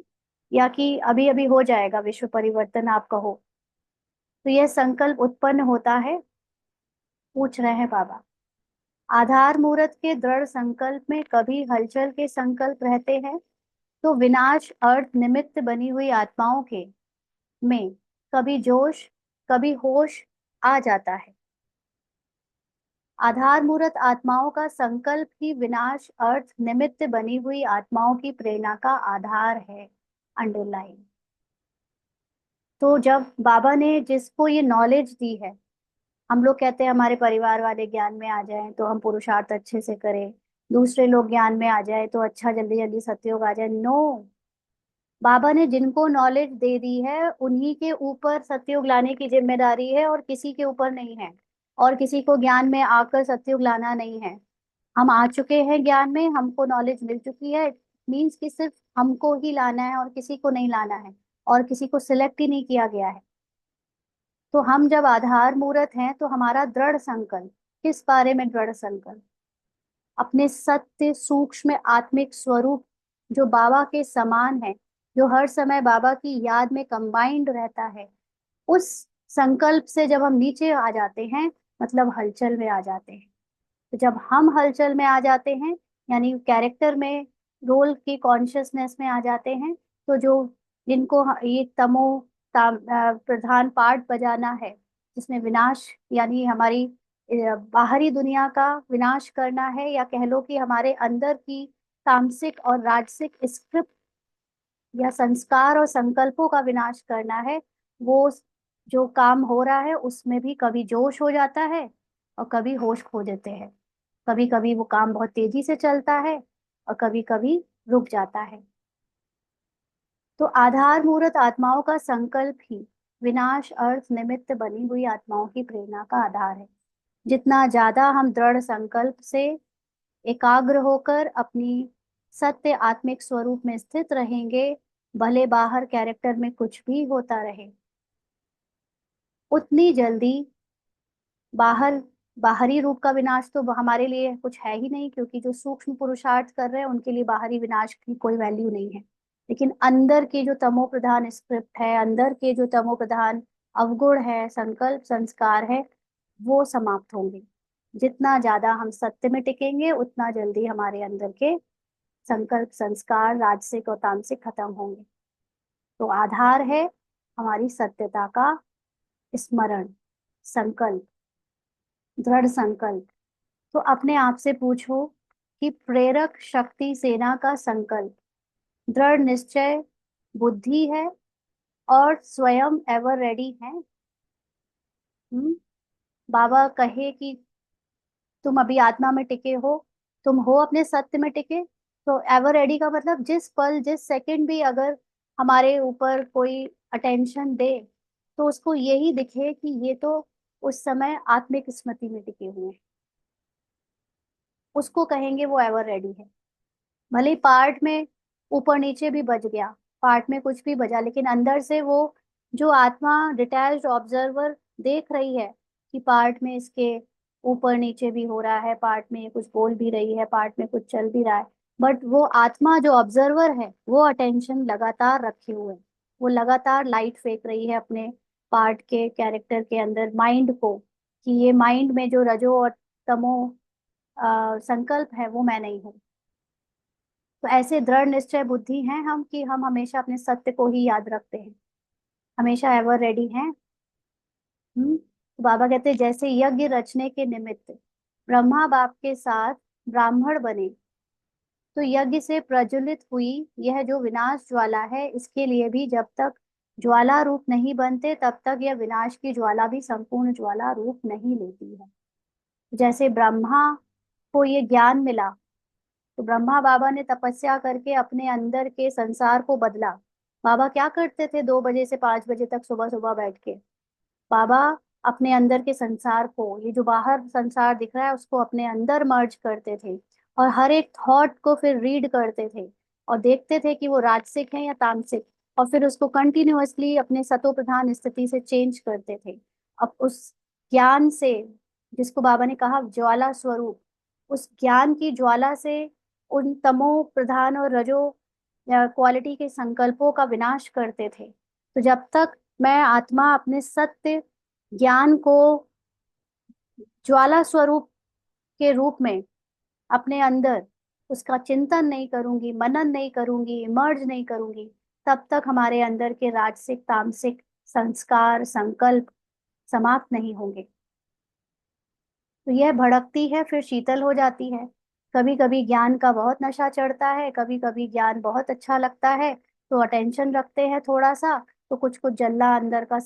या कि अभी अभी हो जाएगा विश्व परिवर्तन आप कहो। तो यह संकल्प उत्पन्न होता है, पूछ रहे हैं बाबा। आधार मूर्त के दृढ़ संकल्प में कभी हलचल के संकल्प रहते हैं, तो विनाश अर्थ निमित्त बनी हुई आत्माओं के में कभी जोश कभी होश आ जाता है। आधार मूर्त आत्माओं का संकल्प ही विनाश अर्थ निमित्त बनी हुई आत्माओं की प्रेरणा का आधार है। अंडरलाइन। तो जब बाबा ने जिसको ये नॉलेज दी है, हम लोग कहते हैं हमारे परिवार वाले ज्ञान में आ जाएं तो हम पुरुषार्थ अच्छे से करें, दूसरे लोग ज्ञान में आ जाए तो अच्छा जल्दी जल्दी सत्योग आ जाए। नो, बाबा ने जिनको नॉलेज दे दी है उन्हीं के ऊपर सत्युग लाने की जिम्मेदारी है, और किसी के ऊपर नहीं है। और किसी को ज्ञान में आकर सत्युग लाना नहीं है। हम आ चुके हैं ज्ञान में, हमको नॉलेज मिल चुकी है। मीन्स कि सिर्फ हमको ही लाना है और किसी को नहीं लाना है, और किसी को सिलेक्ट ही नहीं किया गया है। तो हम जब आधार मूर्त हैं तो हमारा दृढ़ संकल्प, किस बारे में दृढ़ संकल्प? अपने सत्य सूक्ष्म आत्मिक स्वरूप जो बाबा के समान है, जो हर समय बाबा की याद में कंबाइंड रहता है, उस संकल्प से जब हम नीचे आ जाते हैं, मतलब हलचल में आ जाते हैं। तो जब हम हलचल में आ जाते हैं, यानी कैरेक्टर में, रोल की कॉन्शियसनेस में आ जाते हैं, तो जो जिनको ये प्रधान पार्ट बजाना है, जिसमें विनाश यानी हमारी बाहरी दुनिया का विनाश करना है, या कह लो कि हमारे अंदर की तामसिक और राजसिक स्क्रिप्ट या संस्कार और संकल्पों का विनाश करना है, वो जो काम हो रहा है उसमें भी कभी जोश हो जाता है और कभी होश खो देते हैं। कभी कभी वो काम बहुत तेजी से चलता है और कभी कभी रुक जाता है। तो आधार मूर्त आत्माओं का संकल्प ही विनाश अर्थ निमित्त बनी हुई आत्माओं की प्रेरणा का आधार है। जितना ज्यादा हम दृढ़ संकल्प से एकाग्र होकर अपनी सत्य आत्मिक स्वरूप में स्थित रहेंगे, भले बाहर कैरेक्टर में कुछ भी होता रहे, उतनी जल्दी बाहर बाहरी रूप का विनाश तो हमारे लिए कुछ है ही नहीं, क्योंकि जो सूक्ष्म पुरुषार्थ कर रहे हैं उनके लिए बाहरी विनाश की कोई वैल्यू नहीं है। लेकिन अंदर की जो तमो प्रधान स्क्रिप्ट है, अंदर के जो तमो प्रधान अवगुण है, संकल्प संस्कार है, वो समाप्त होंगे। जितना ज्यादा हम सत्य में टिकेंगे उतना जल्दी हमारे अंदर के संकल्प संस्कार राजसिक और तामसिक खत्म होंगे। तो आधार है हमारी सत्यता का स्मरण, संकल्प, दृढ़ संकल्प। तो अपने आप से पूछो कि प्रेरक शक्ति सेना का संकल्प दृढ़ निश्चय बुद्धि है और स्वयं एवर रेडी है। बाबा कहे कि तुम अभी आत्मा में टिके हो, तुम हो अपने सत्य में टिके, तो एवर रेडी का मतलब जिस पल जिस सेकंड भी अगर हमारे ऊपर कोई अटेंशन दे, तो उसको यही दिखे कि ये तो उस समय आत्मिक स्मृति में टिके हुए हैं, उसको कहेंगे वो एवर रेडी है। भले ही पार्ट में ऊपर नीचे भी बज गया, पार्ट में कुछ भी बजा, लेकिन अंदर से वो जो आत्मा डिटैच्ड ऑब्जर्वर देख रही है कि पार्ट में इसके ऊपर नीचे भी हो रहा है, पार्ट में ये कुछ बोल भी रही है, पार्ट में कुछ चल भी रहा है, बट वो आत्मा जो ऑब्जर्वर है वो अटेंशन लगातार रखे हुए है। वो लगातार लाइट फेंक रही है अपने पार्ट के कैरेक्टर के अंदर माइंड को, कि ये माइंड में जो रजो और तमो संकल्प है वो मैं नहीं हूँ। तो ऐसे दृढ़ निश्चय बुद्धि हैं हम कि हम हमेशा अपने सत्य को ही याद रखते हैं, हमेशा एवर रेडी हैं। तो बाबा कहते हैं जैसे यज्ञ रचने के निमित्त ब्रह्मा बाप के साथ ब्राह्मण बने, तो यज्ञ से प्रज्वलित हुई यह जो विनाश ज्वाला है, इसके लिए भी जब तक ज्वाला रूप नहीं बनते तब तक यह विनाश की ज्वाला भी संपूर्ण ज्वाला रूप नहीं लेती है। जैसे ब्रह्मा को ये ज्ञान मिला, तो ब्रह्मा बाबा ने तपस्या करके अपने अंदर के संसार को बदला। बाबा क्या करते थे 2 बजे से 5 बजे तक सुबह सुबह बैठ के? बाबा अपने अंदर के संसार को, ये जो बाहर संसार दिख रहा है उसको अपने अंदर मर्ज करते थे, और हर एक थॉट को फिर रीड करते थे और देखते थे कि वो राजसिक है या तामसिक, और फिर उसको कंटिन्यूअसली अपने सतो प्रधान स्थिति से चेंज करते थे। अब उस ज्ञान से, जिसको बाबा ने कहा ज्वाला स्वरूप, उस ज्ञान की ज्वाला से उन तमो प्रधान और रजो क्वालिटी के संकल्पों का विनाश करते थे। तो जब तक मैं आत्मा अपने सत्य ज्ञान को ज्वाला स्वरूप के रूप में अपने अंदर उसका चिंतन नहीं करूंगी, मनन नहीं करूंगी, मर्ज नहीं करूंगी, तब तक हमारे अंदर के राजसिक तामसिक संस्कार संकल्प समाप्त नहीं होंगे। तो यह भड़कती है, फिर शीतल हो जाती है। कभी कभी ज्ञान का बहुत नशा चढ़ता है, कभी कभी ज्ञान बहुत अच्छा लगता है, तो अटेंशन रखते हैं थोड़ा सा, तो कुछ कुछ जल्ला अंदर का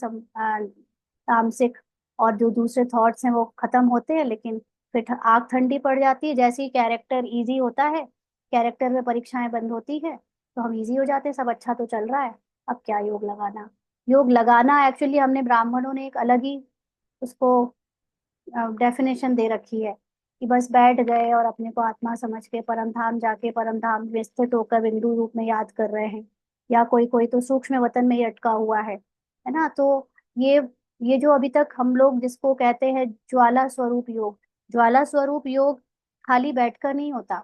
तामसिक और जो दूसरे थॉट्स हैं वो खत्म होते हैं, लेकिन फिर आग ठंडी पड़ जाती है। जैसे ही कैरेक्टर इजी होता है, कैरेक्टर में परीक्षाएं बंद होती है, तो हम इजी हो जाते हैं, सब अच्छा तो चल रहा है, अब क्या योग लगाना। योग लगाना एक्चुअली हमने ब्राह्मणों ने एक अलग ही उसको डेफिनेशन दे रखी है, कि बस बैठ गए और अपने को आत्मा समझ के परम धाम जाके परम धाम में स्थित होकर बिंदु रूप में याद कर रहे हैं, या कोई कोई तो सूक्ष्म वतन में ही अटका हुआ है ना। तो ये ये जो अभी तक हम लोग जिसको कहते हैं ज्वाला स्वरूप योग, ज्वाला स्वरूप योग खाली बैठकर नहीं होता।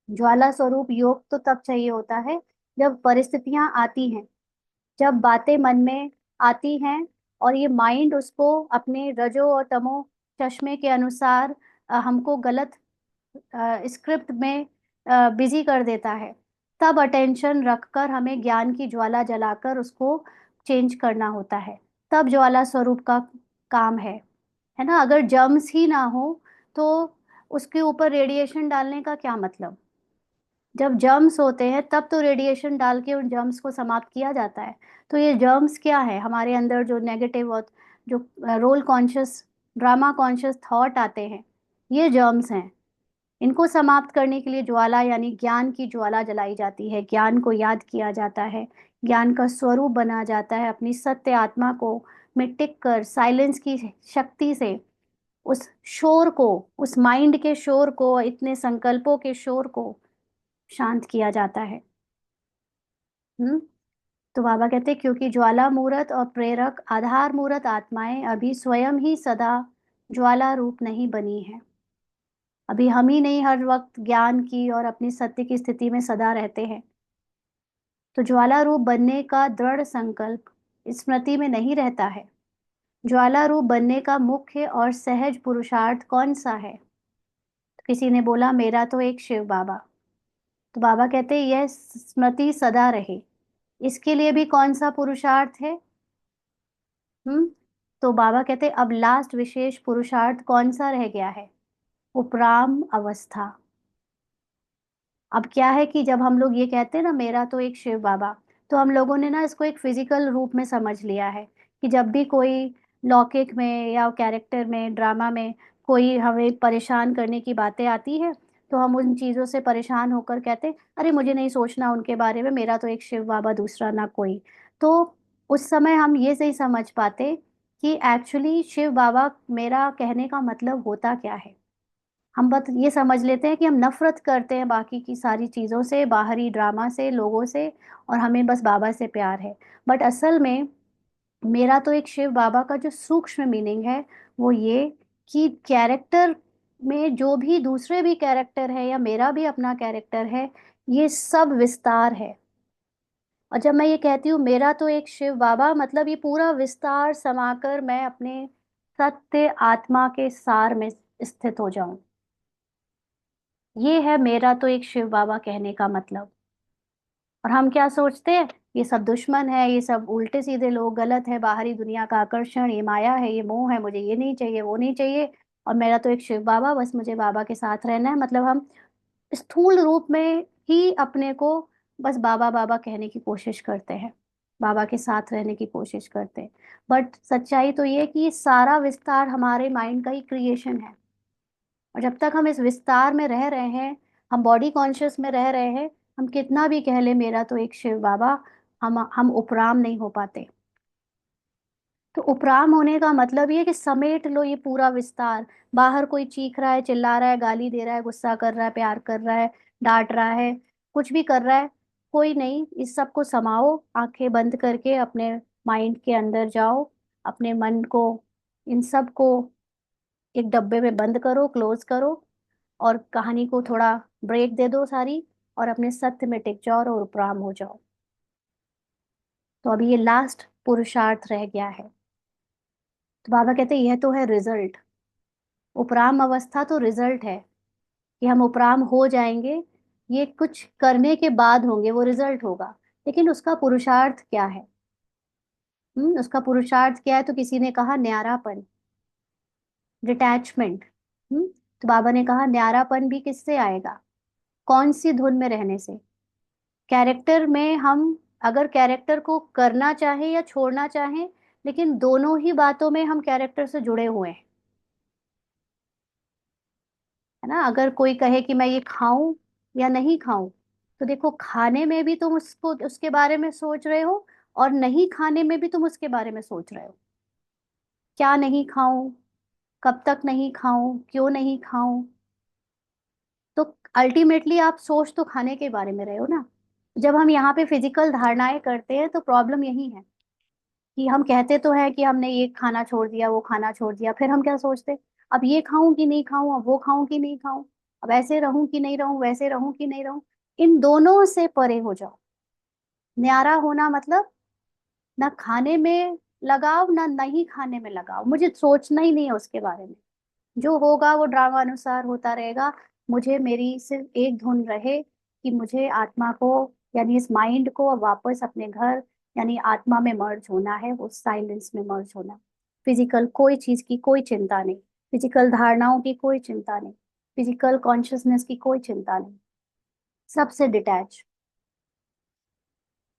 ज्वाला स्वरूप योग तो तब चाहिए होता है जब परिस्थितियां आती हैं, जब बातें मन में आती हैं, और ये माइंड उसको अपने रजो और तमो चश्मे के अनुसार हमको गलत स्क्रिप्ट में बिजी कर देता है। तब अटेंशन रखकर हमें ज्ञान की ज्वाला जलाकर उसको चेंज करना होता है। तब ज्वाला स्वरूप का काम है ना। अगर जर्म्स ही ना हो तो उसके ऊपर रेडिएशन डालने का क्या मतलब। जब जर्म्स होते हैं तब तो रेडिएशन डाल के उन जर्म्स को समाप्त किया जाता है। तो ये जर्म्स क्या है, हमारे अंदर जो नेगेटिव और जो role conscious drama conscious thought आते हैं, ये जर्म्स हैं। इनको समाप्त करने के लिए ज्वाला यानी ज्ञान की ज्वाला जलाई जाती है, ज्ञान को याद किया जाता है, ज्ञान का स्वरूप बना जाता है। अपनी सत्य आत्मा को में टिक कर साइलेंस की शक्ति से उस शोर को, उस माइंड के शोर को, इतने संकल्पों के शोर को शांत किया जाता है। हम्म। तो बाबा कहते हैं क्योंकि ज्वाला मूर्त और प्रेरक आधार मूर्त आत्माएं अभी स्वयं ही सदा ज्वाला रूप नहीं बनी है। अभी हम ही नहीं हर वक्त ज्ञान की और अपनी सत्य की स्थिति में सदा रहते हैं। तो ज्वाला रूप बनने का दृढ़ संकल्प स्मृति में नहीं रहता है। ज्वाला रूप बनने का मुख्य और सहज पुरुषार्थ कौन सा है। तो किसी ने बोला मेरा तो एक शिव बाबा। तो बाबा कहते हैं यह स्मृति सदा रहे, इसके लिए भी कौन सा पुरुषार्थ है। हम्म। तो बाबा कहते हैं अब लास्ट विशेष पुरुषार्थ कौन सा रह गया है, उपराम अवस्था। अब क्या है कि जब हम लोग ये कहते हैं ना मेरा तो एक शिव बाबा, तो हम लोगों ने ना इसको एक फिजिकल रूप में समझ लिया है, कि जब भी कोई लौकिक में या कैरेक्टर में ड्रामा में कोई हमें परेशान करने की बातें आती है, तो हम उन चीज़ों से परेशान होकर कहते हैं अरे मुझे नहीं सोचना उनके बारे में, मेरा तो एक शिव बाबा दूसरा ना कोई। तो उस समय हम ये नहीं समझ पाते कि एक्चुअली शिव बाबा मेरा कहने का मतलब होता क्या है। हम बस ये समझ लेते हैं कि हम नफरत करते हैं बाकी की सारी चीज़ों से, बाहरी ड्रामा से, लोगों से, और हमें बस बाबा से प्यार है। बट असल में मेरा तो एक शिव बाबा का जो सूक्ष्म मीनिंग है वो ये कि कैरेक्टर में जो भी दूसरे भी कैरेक्टर है या मेरा भी अपना कैरेक्टर है, ये सब विस्तार है। और जब मैं ये कहती हूँ मेरा तो एक शिव बाबा, मतलब ये पूरा विस्तार समाकर मैं अपने सत्य आत्मा के सार में स्थित हो जाऊं। ये है मेरा तो एक शिव बाबा कहने का मतलब। और हम क्या सोचते हैं, ये सब दुश्मन है, ये सब उल्टे सीधे लोग, गलत है, बाहरी दुनिया का आकर्षण, ये माया है, ये मोह है, मुझे ये नहीं चाहिए वो नहीं चाहिए, और मेरा तो एक शिव बाबा, बस मुझे बाबा के साथ रहना है। मतलब हम स्थूल रूप में ही अपने को बस बाबा बाबा कहने की कोशिश करते हैं, बाबा के साथ रहने की कोशिश करते हैं। बट सच्चाई तो ये है कि ये सारा विस्तार हमारे माइंड का ही क्रिएशन है। और जब तक हम इस विस्तार में रह रहे हैं, हम बॉडी कॉन्शियस में रह रहे हैं, हम कितना भी कह ले मेरा तो एक शिव बाबा, हम उपराम नहीं हो पाते। तो उपराम होने का मतलब ये है कि समेट लो ये पूरा विस्तार। बाहर कोई चीख रहा है, चिल्ला रहा है, गाली दे रहा है, गुस्सा कर रहा है, प्यार कर रहा है, डांट रहा है, कुछ भी कर रहा है, कोई नहीं, इस सब को समाओ, आंखें बंद करके अपने माइंड के अंदर जाओ, अपने मन को इन सब को एक डब्बे में बंद करो, क्लोज करो, और कहानी को थोड़ा ब्रेक दे दो सारी, और अपने सत्य में टिक जाओ और उपराम हो जाओ। तो अभी ये लास्ट पुरुषार्थ रह गया है। तो बाबा कहते हैं यह तो है रिजल्ट। उपराम अवस्था तो रिजल्ट है कि हम उपराम हो जाएंगे, ये कुछ करने के बाद होंगे, वो रिजल्ट होगा। लेकिन उसका पुरुषार्थ क्या है? उसका पुरुषार्थ क्या है? तो किसी ने कहा न्यारापन, डिटैचमेंट। तो बाबा ने कहा न्यारापन भी किससे आएगा? कौन सी धुन में रहने से? कैरेक्टर में हम अगर कैरेक्टर को करना चाहें या छोड़ना चाहें, लेकिन दोनों ही बातों में हम कैरेक्टर से जुड़े हुए हैं, है ना। अगर कोई कहे कि मैं ये खाऊं या नहीं खाऊं, तो देखो, खाने में भी तुम उसको उसके बारे में सोच रहे हो, और नहीं खाने में भी तुम उसके बारे में सोच रहे हो। क्या नहीं खाऊं, कब तक नहीं खाऊं, क्यों नहीं खाऊं। तो अल्टीमेटली आप सोच तो खाने के बारे में रहे हो ना। जब हम यहाँ पे फिजिकल धारणाएं करते हैं तो प्रॉब्लम यही है कि हम कहते तो हैं कि हमने ये खाना छोड़ दिया, वो खाना छोड़ दिया, फिर हम क्या सोचते? अब ये खाऊं कि नहीं खाऊं, अब वो खाऊं कि नहीं खाऊं, अब ऐसे रहूं कि नहीं रहूं, वैसे रहूं कि नहीं रहूं। इन दोनों से परे हो जाओ। न्यारा होना मतलब ना खाने में लगाव, ना नहीं खाने में लगाव, मुझे सोचना ही नहीं है उसके बारे में। जो होगा वो ड्रामा अनुसार होता रहेगा। मुझे मेरी सिर्फ एक धुन रहे कि मुझे आत्मा को, यानी इस माइंड को अब वापस अपने घर, यानी आत्मा में मर्ज होना है, वो साइलेंस में मर्ज होना। फिजिकल कोई चीज की कोई चिंता नहीं, फिजिकल धारणाओं की कोई चिंता नहीं, फिजिकल कॉन्शियसनेस की कोई चिंता नहीं, सबसे डिटैच।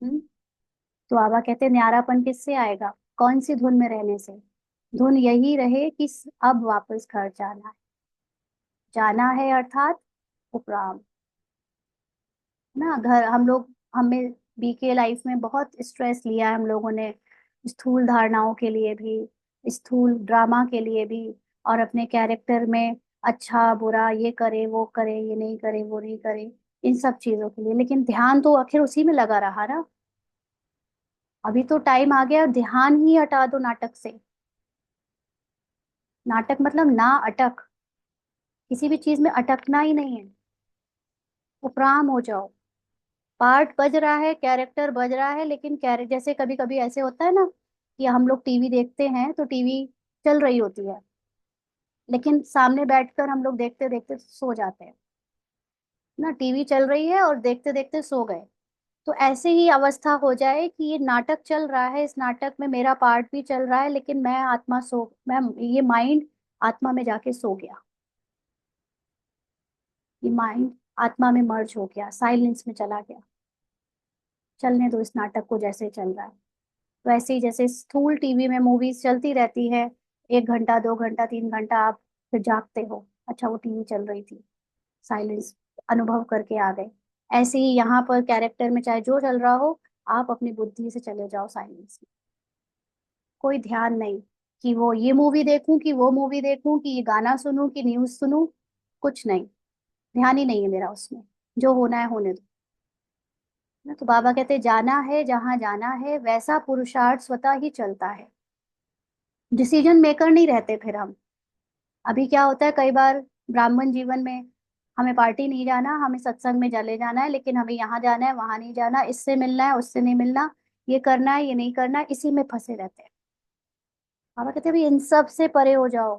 तो बाबा कहते हैं न्यारापन किससे आएगा? कौन सी धुन में रहने से? धुन यही रहे कि अब वापस घर जाना है। जाना है अर्थात उपराम, ना। घर हम लोग, हमें बीके लाइफ में बहुत स्ट्रेस लिया है हम लोगों ने, स्थूल धारणाओं के लिए भी, स्थूल ड्रामा के लिए भी, और अपने कैरेक्टर में अच्छा बुरा, ये करे वो करे, ये नहीं करे वो नहीं करे, इन सब चीजों के लिए। लेकिन ध्यान तो आखिर उसी में लगा रहा ना। अभी तो टाइम आ गया, ध्यान ही हटा दो नाटक से। नाटक मतलब ना अटक, किसी भी चीज में अटकना ही नहीं है। उपराम हो जाओ। पार्ट बज रहा है, कैरेक्टर बज रहा है, लेकिन कैरेक्टर जैसे कभी कभी ऐसे होता है ना कि हम लोग टीवी देखते हैं तो टीवी चल रही होती है, लेकिन सामने बैठकर हम लोग देखते देखते सो जाते हैं ना। टीवी चल रही है और देखते देखते सो गए। तो ऐसे ही अवस्था हो जाए कि ये नाटक चल रहा है, इस नाटक में मेरा पार्ट भी चल रहा है, लेकिन मैं ये माइंड आत्मा में जाके सो गया। ये माइंड आत्मा में मर्ज हो गया, साइलेंस में चला गया। चलने दो इस नाटक को जैसे चल रहा है। वैसे ही जैसे स्थूल टीवी में मूवीज चलती रहती है, 1 घंटा 2 घंटा 3 घंटा, आप फिर जागते हो, अच्छा वो टीवी चल रही थी, साइलेंस अनुभव करके आ गए। ऐसे ही यहाँ पर कैरेक्टर में चाहे जो चल रहा हो, आप अपनी बुद्धि से चले जाओ साइलेंस में। कोई ध्यान नहीं कि वो ये मूवी देखूं कि वो मूवी देखूं, कि ये गाना सुनूं कि न्यूज सुनूं, कुछ नहीं। ध्यान ही नहीं है मेरा उसमें, जो होना है होने दो ना। तो बाबा कहते जाना है जहां जाना है, वैसा पुरुषार्थ स्वतः ही चलता है। डिसीजन मेकर नहीं रहते फिर हम। अभी क्या होता है कई बार ब्राह्मण जीवन में, हमें पार्टी नहीं जाना, हमें सत्संग में चले जाना है, लेकिन हमें यहाँ जाना है वहां नहीं जाना, इससे मिलना है उससे नहीं मिलना, ये करना है ये नहीं करना है, इसी में फंसे रहते हैं। बाबा कहते हैं भाई इन सब से परे हो जाओ।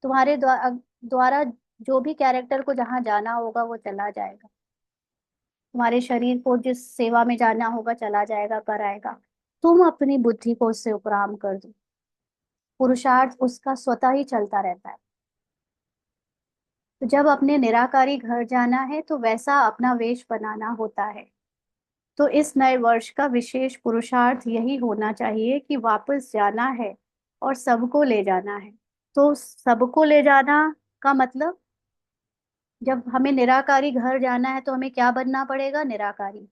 तुम्हारे द्वारा जो भी कैरेक्टर को जहाँ जाना होगा वो चला जाएगा, तुम्हारे शरीर को जिस सेवा में जाना होगा चला जाएगा, कर आएगा। तुम अपनी बुद्धि को उससे उपराम कर दो। पुरुषार्थ उसका स्वतः ही चलता रहता है। तो जब अपने निराकारी घर जाना है तो वैसा अपना वेश बनाना होता है। तो इस नए वर्ष का विशेष पुरुषार्थ यही होना चाहिए कि वापस जाना है और सबको ले जाना है। तो सबको ले जाना का मतलब, जब हमें निराकारी घर जाना है तो हमें क्या बनना पड़ेगा? निराकारी।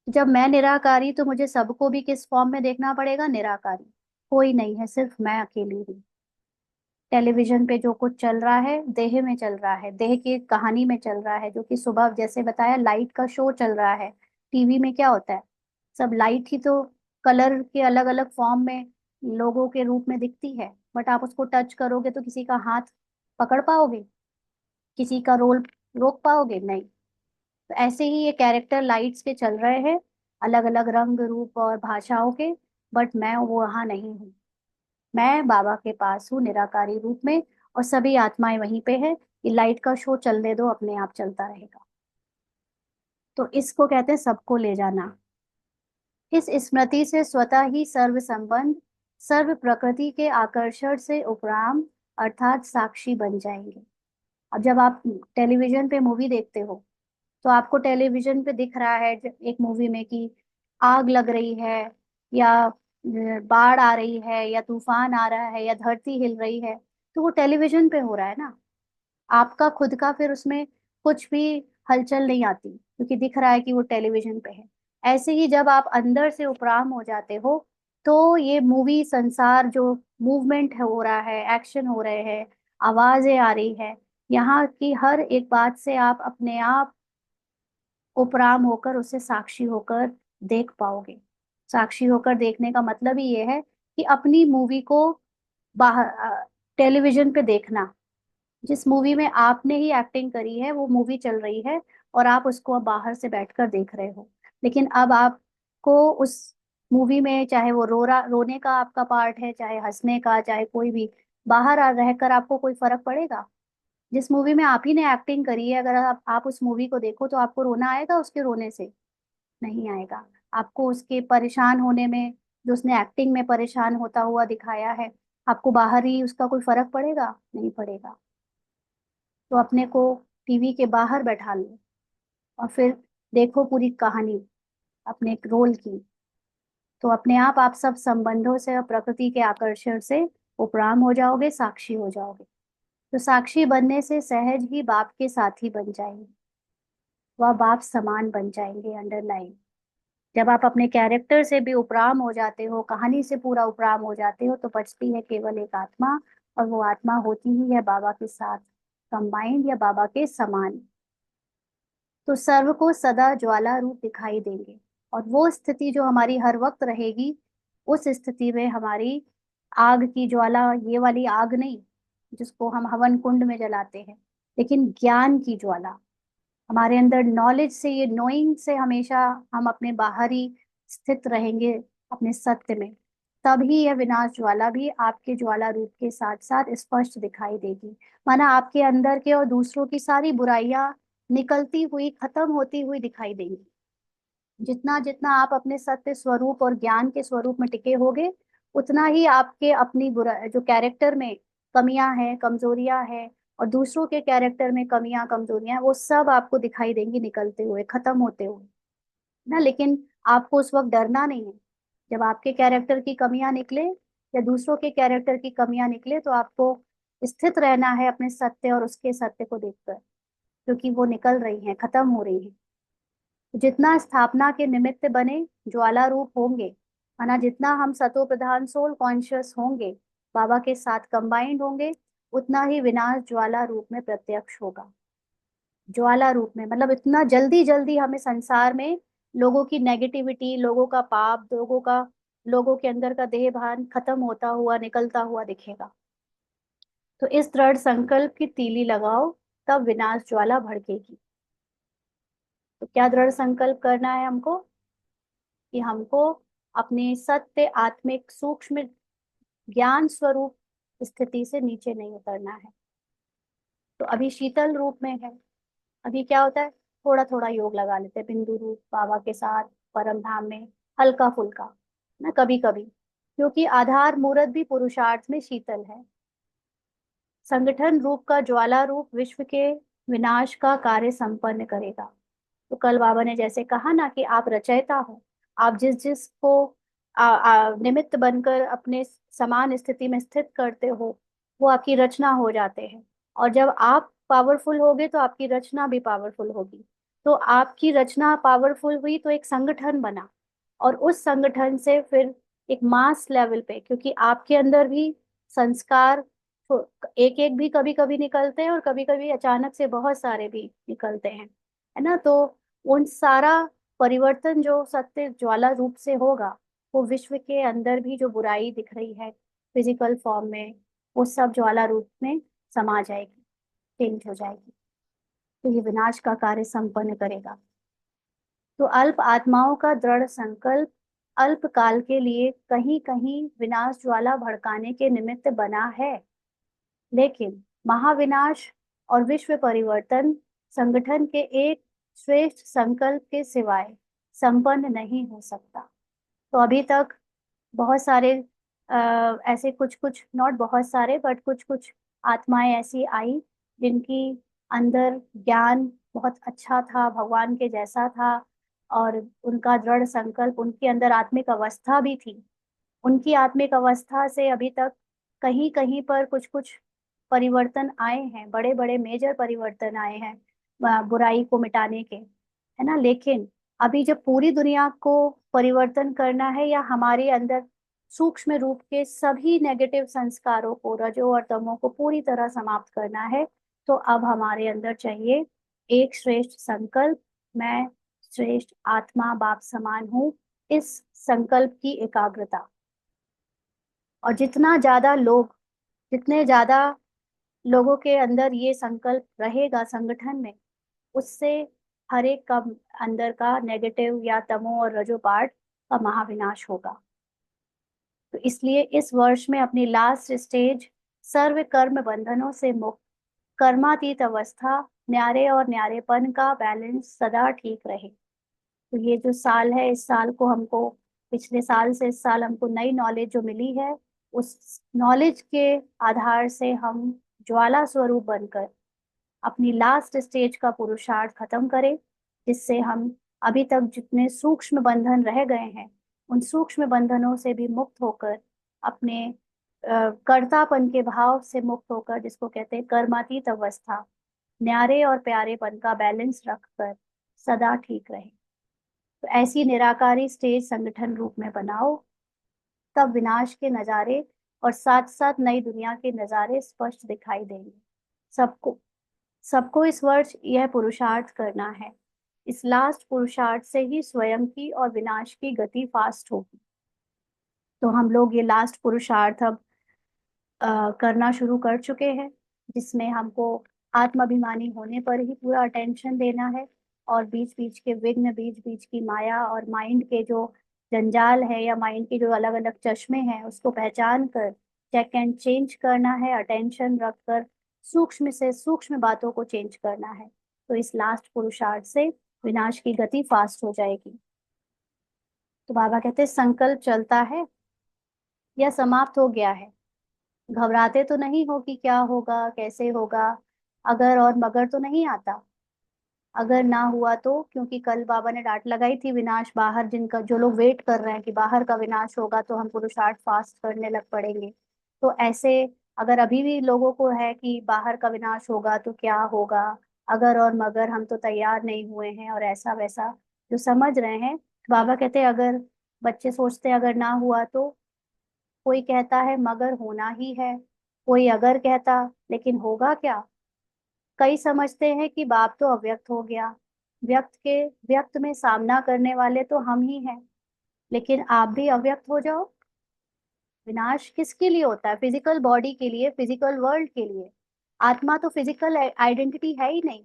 जब मैं निराकारी, तो मुझे सबको भी किस फॉर्म में देखना पड़ेगा? निराकारी। कोई नहीं है, सिर्फ मैं अकेली हूँ। टेलीविजन पे जो कुछ चल रहा है देह में चल रहा है, देह की कहानी में चल रहा है, जो कि सुबह जैसे बताया लाइट का शो चल रहा है। टीवी में क्या होता है? सब लाइट ही तो कलर के अलग अलग फॉर्म में लोगों के रूप में दिखती है। बट आप उसको टच करोगे तो किसी का हाथ पकड़ पाओगे, किसी का रोल रोक पाओगे? नहीं। तो ऐसे ही ये कैरेक्टर लाइट्स के चल रहे हैं, अलग अलग रंग रूप और भाषाओं के, बट मैं वो वहां नहीं हूँ। मैं बाबा के पास हूँ निराकारी रूप में, और सभी आत्माएं वहीं पे है। ये लाइट का शो चलने दो, अपने आप चलता रहेगा। तो इसको कहते हैं सबको ले जाना। इस स्मृति से स्वतः ही सर्व संबंध, सर्व प्रकृति के आकर्षण से उपराम अर्थात साक्षी बन जाएंगे। अब जब आप टेलीविजन पे मूवी देखते हो, तो आपको टेलीविजन पे दिख रहा है एक मूवी में कि आग लग रही है, या बाढ़ आ रही है, या तूफान आ रहा है, या धरती हिल रही है, तो वो टेलीविजन पे हो रहा है ना। आपका खुद का फिर उसमें कुछ भी हलचल नहीं आती, क्योंकि दिख रहा है कि वो टेलीविजन पे है। ऐसे ही जब आप अंदर से उपराम हो जाते हो, तो ये मूवी संसार जो मूवमेंट है हो रहा है, एक्शन हो रहे हैं, आवाजें आ रही है, यहाँ की हर एक बात से आप अपने आप उपराम होकर, उससे साक्षी होकर देख पाओगे। साक्षी होकर देखने का मतलब ही ये है कि अपनी मूवी को बाहर टेलीविजन पे देखना। जिस मूवी में आपने ही एक्टिंग करी है वो मूवी चल रही है, और आप उसको अब बाहर से बैठकर देख रहे हो। लेकिन अब आपको उस मूवी में, चाहे वो रोने का आपका पार्ट है, चाहे हंसने का, चाहे कोई भी, बाहर रहकर आपको कोई फर्क पड़ेगा? जिस मूवी में आप ही ने एक्टिंग करी है, अगर आप उस मूवी को देखो तो आपको रोना आएगा उसके रोने से? नहीं आएगा। आपको उसके परेशान होने में, जो उसने एक्टिंग में परेशान होता हुआ दिखाया है, आपको बाहर ही उसका कोई फर्क पड़ेगा? नहीं पड़ेगा। तो अपने को टीवी के बाहर बैठा लो, और फिर देखो पूरी कहानी अपने एक रोल की। तो अपने आप सब संबंधों से और प्रकृति के आकर्षण से उपराम हो जाओगे, साक्षी हो जाओगे। तो साक्षी बनने से सहज ही बाप के साथी बन जाएंगे, वह बाप समान बन जाएंगे। अंडरलाइन। जब आप अपने कैरेक्टर से भी उपराम हो जाते हो, कहानी से पूरा उपराम हो जाते हो, तो बचती है केवल एक आत्मा, और वो आत्मा होती ही है बाबा के साथ कंबाइंड, या बाबा के समान। तो सर्व को सदा ज्वाला रूप दिखाई देंगे। और वो स्थिति जो हमारी हर वक्त रहेगी, उस स्थिति में हमारी आग की ज्वाला, ये वाली आग नहीं जिसको हम हवन कुंड में जलाते हैं, लेकिन ज्ञान की ज्वाला हमारे अंदर, नॉलेज से, ये नोइंग से हमेशा हम अपने बाहर ही स्थित रहेंगे, अपने सत्य में। तभी यह विनाश ज्वाला भी आपके ज्वाला रूप के साथ साथ स्पष्ट दिखाई देगी। माना आपके अंदर के और दूसरों की सारी बुराइयां निकलती हुई, खत्म होती हुई दिखाई देंगी। जितना जितना आप अपने सत्य स्वरूप और ज्ञान के स्वरूप में टिके होगे, उतना ही आपके अपनी बुरा जो कैरेक्टर में कमियां हैं, कमजोरियां हैं, और दूसरों के कैरेक्टर में कमियां, कमजोरियां हैं, वो सब आपको दिखाई देंगी निकलते हुए, खत्म होते हुए ना। लेकिन आपको उस वक्त डरना नहीं है। जब आपके कैरेक्टर की कमियां निकले, या दूसरों के कैरेक्टर की कमियां निकले, तो आपको स्थित रहना है अपने सत्य और उसके सत्य को देखकर, क्योंकि वो निकल रही हैं, खत्म हो रही हैं। जितना स्थापना के निमित्त बने ज्वाला रूप होंगे, माना जितना हम सतो प्रधान सोल कॉन्शियस होंगे, बाबा के साथ कंबाइंड होंगे, उतना ही विनाश ज्वाला रूप में प्रत्यक्ष होगा। ज्वाला रूप में मतलब इतना जल्दी जल्दी हमें संसार में लोगों की नेगेटिविटी, लोगों का पाप, लोगों के अंदर का देह भान खत्म होता हुआ, निकलता हुआ दिखेगा। तो इस दृढ़ संकल्प की तीली लगाओ, तब विनाश ज्वाला भड़केगी। तो क्या दृढ़ संकल्प करना है हमको? कि हमको अपने सत्य आत्मिक सूक्ष्म ज्ञान स्वरूप स्थिति से नीचे नहीं उतरना है। तो अभी शीतल रूप में है। अभी क्या होता है, थोड़ा थोड़ा योग लगा लेते हैं बिंदु रूप बाबा के साथ परम धाम में, हल्का फुल्का ना, कभी कभी, क्योंकि आधार मूर्त भी पुरुषार्थ में शीतल है। संगठन रूप का ज्वाला रूप विश्व के विनाश का कार्य संपन्न करेगा। तो कल बाबा ने जैसे कहा ना कि आप रचयिता हो, आप जिस जिस को निमित्त बनकर अपने समान स्थिति में स्थित करते हो, वो आपकी रचना हो जाते हैं। और जब आप पावरफुल होगे तो आपकी रचना भी पावरफुल होगी। तो आपकी रचना पावरफुल हुई तो एक संगठन बना, और उस संगठन से फिर एक मास लेवल पे, क्योंकि आपके अंदर भी संस्कार एक एक भी कभी कभी निकलते हैं, और कभी कभी अचानक से बहुत सारे भी निकलते हैं, है ना। तो उन सारा परिवर्तन जो सत्य ज्वाला रूप से होगा, वो विश्व के अंदर भी जो बुराई दिख रही है, फिजिकल फॉर्म में, वो सब ज्वाला रूप में समा जाएगी, चेंज हो जाएगी। तो ये विनाश का कार्य संपन्न करेगा। तो अल्प आत्माओं का दृढ़ संकल्प अल्प काल के लिए कहीं कहीं विनाश ज्वाला भड़काने के निमित्त बना है, लेकिन महाविनाश और विश्व परिवर्तन संगठन के एक श्रेष्ठ संकल्प के सिवाय संपन्न नहीं हो सकता। तो अभी तक बहुत सारे ऐसे कुछ कुछ, नॉट बहुत सारे बट कुछ कुछ आत्माएं ऐसी आई जिनकी अंदर ज्ञान बहुत अच्छा था, भगवान के जैसा था, और उनका दृढ़ संकल्प, उनके अंदर आत्मिक अवस्था भी थी। उनकी आत्मिक अवस्था से अभी तक कहीं कहीं पर कुछ कुछ परिवर्तन आए हैं, बड़े बड़े मेजर परिवर्तन आए हैं बुराई को मिटाने के, है ना। लेकिन अभी जब पूरी दुनिया को परिवर्तन करना है, या हमारे अंदर सूक्ष्म रूप के सभी नेगेटिव संस्कारों को, रजो और तमो को पूरी तरह समाप्त करना है, तो अब हमारे अंदर चाहिए एक श्रेष्ठ संकल्प। मैं श्रेष्ठ आत्मा बाप समान हूँ, इस संकल्प की एकाग्रता। और जितने ज्यादा लोगों के अंदर ये संकल्प रहेगा संगठन में, उससे हर एक का अंदर का नेगेटिव या तमो और रजो पार्ट का महाविनाश होगा। तो इसलिए इस वर्ष में अपनी लास्ट स्टेज सर्व कर्म बंधनों से मुक्त कर्मातीत अवस्था, न्यारे और न्यारेपन का बैलेंस सदा ठीक रहे। तो ये जो साल है, इस साल को हमको, पिछले साल से इस साल हमको नई नॉलेज जो मिली है, उस नॉलेज के आधार से हम ज्वाला स्वरूप बनकर अपनी लास्ट स्टेज का पुरुषार्थ खत्म करें, जिससे हम अभी तक जितने सूक्ष्म बंधन रह गए हैं, उन सूक्ष्म बंधनों से भी मुक्त होकर अपने कर्तापन के भाव से मुक्त होकर, जिसको कहते हैं कर्मातीत अवस्था, न्यारे और प्यारेपन का बैलेंस रखकर सदा ठीक रहे। तो ऐसी निराकारी स्टेज संगठन रूप में बनाओ, तब विनाश के नजारे और साथ साथ नई दुनिया के नजारे स्पष्ट दिखाई देंगे। सबको सबको इस वर्ष यह पुरुषार्थ करना है। इस लास्ट पुरुषार्थ से ही स्वयं की और विनाश की गति फास्ट होगी। तो हम लोग ये लास्ट पुरुषार्थ अब करना शुरू कर चुके हैं, जिसमें हमको आत्माभिमानी होने पर ही पूरा अटेंशन देना है, और बीच बीच के विघ्न, बीच बीच की माया और माइंड के जो जंजाल है, या माइंड के जो अलग अलग चश्मे हैं, उसको पहचान कर चेक एंड चेंज करना है, अटेंशन रखकर सूक्ष्म से सूक्ष्म बातों को चेंज करना है। तो इस लास्ट पुरुषार्थ से विनाश की गति फास्ट हो जाएगी। तो बाबा कहते हैं संकल्प चलता है या समाप्त हो गया है। घबराते तो नहीं हो कि क्या होगा, कैसे होगा, अगर और मगर तो नहीं आता। अगर ना हुआ तो, क्योंकि कल बाबा ने डांट लगाई थी, विनाश बाहर, जिनका जो लोग वेट कर रहे हैं कि बाहर का विनाश होगा तो हम पुरुषार्थ फास्ट करने लग पड़ेंगे। तो ऐसे अगर अभी भी लोगों को है कि बाहर का विनाश होगा तो क्या होगा, अगर और मगर, हम तो तैयार नहीं हुए हैं और ऐसा वैसा जो समझ रहे हैं, तो बाबा कहते हैं अगर बच्चे सोचते हैं अगर ना हुआ तो, कोई कहता है मगर होना ही है, कोई अगर कहता, लेकिन होगा क्या। कई समझते हैं कि बाप तो अव्यक्त हो गया, व्यक्त में सामना करने वाले तो हम ही हैं, लेकिन आप भी अव्यक्त हो जाओ। विनाश किसके लिए होता है? फिजिकल बॉडी के लिए, फिजिकल वर्ल्ड के लिए। आत्मा तो फिजिकल आइडेंटिटी है ही नहीं,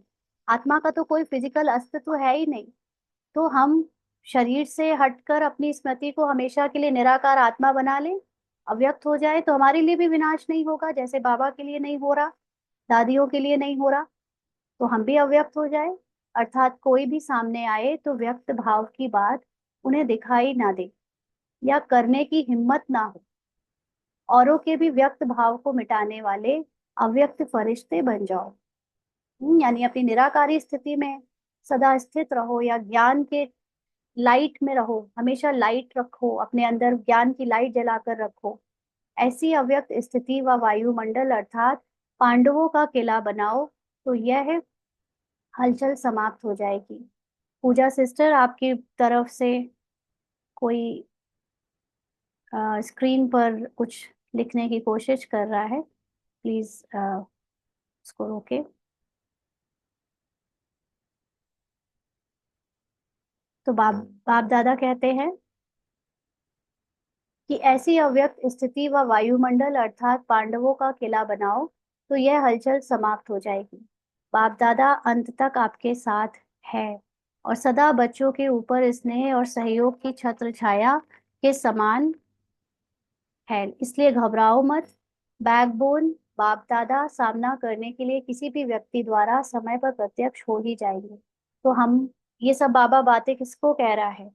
आत्मा का तो कोई फिजिकल अस्तित्व है ही नहीं। तो हम शरीर से हटकर अपनी स्मृति को हमेशा के लिए निराकार आत्मा बना लें, अव्यक्त हो जाए, तो हमारे लिए भी विनाश नहीं होगा, जैसे बाबा के लिए नहीं हो रहा, दादियों के लिए नहीं हो रहा, तो हम भी अव्यक्त हो जाए। अर्थात कोई भी सामने आए तो व्यक्त भाव की बात उन्हें दिखाई ना दे, या करने की हिम्मत ना हो। औरों के भी व्यक्त भाव को मिटाने वाले अव्यक्त फरिश्ते बन जाओ। यानी अपनी निराकारी स्थिति में सदा स्थित रहो, या ज्ञान के लाइट में रहो, हमेशा लाइट रखो अपने अंदर, ज्ञान की लाइट जलाकर रखो। ऐसी अव्यक्त स्थिति व वायुमंडल अर्थात पांडवों का किला बनाओ, तो यह हलचल समाप्त हो जाएगी। पूजा सिस्टर आपकी तरफ से कोई स्क्रीन पर कुछ लिखने की कोशिश कर रहा है, प्लीज उसको रोके। तो बाप बाप दादा कहते हैं कि ऐसी अव्यक्त स्थिति व वायुमंडल अर्थात पांडवों का किला बनाओ तो यह हलचल समाप्त हो जाएगी। बाप दादा अंत तक आपके साथ है और सदा बच्चों के ऊपर स्नेह और सहयोग की छत्र छाया के समान है, इसलिए घबराओ मत। बैकबोन बाप दादा सामना करने के लिए किसी भी व्यक्ति द्वारा समय पर प्रत्यक्ष हो ही जाएंगे। तो हम ये सब बाबा बातें किसको कह रहा है?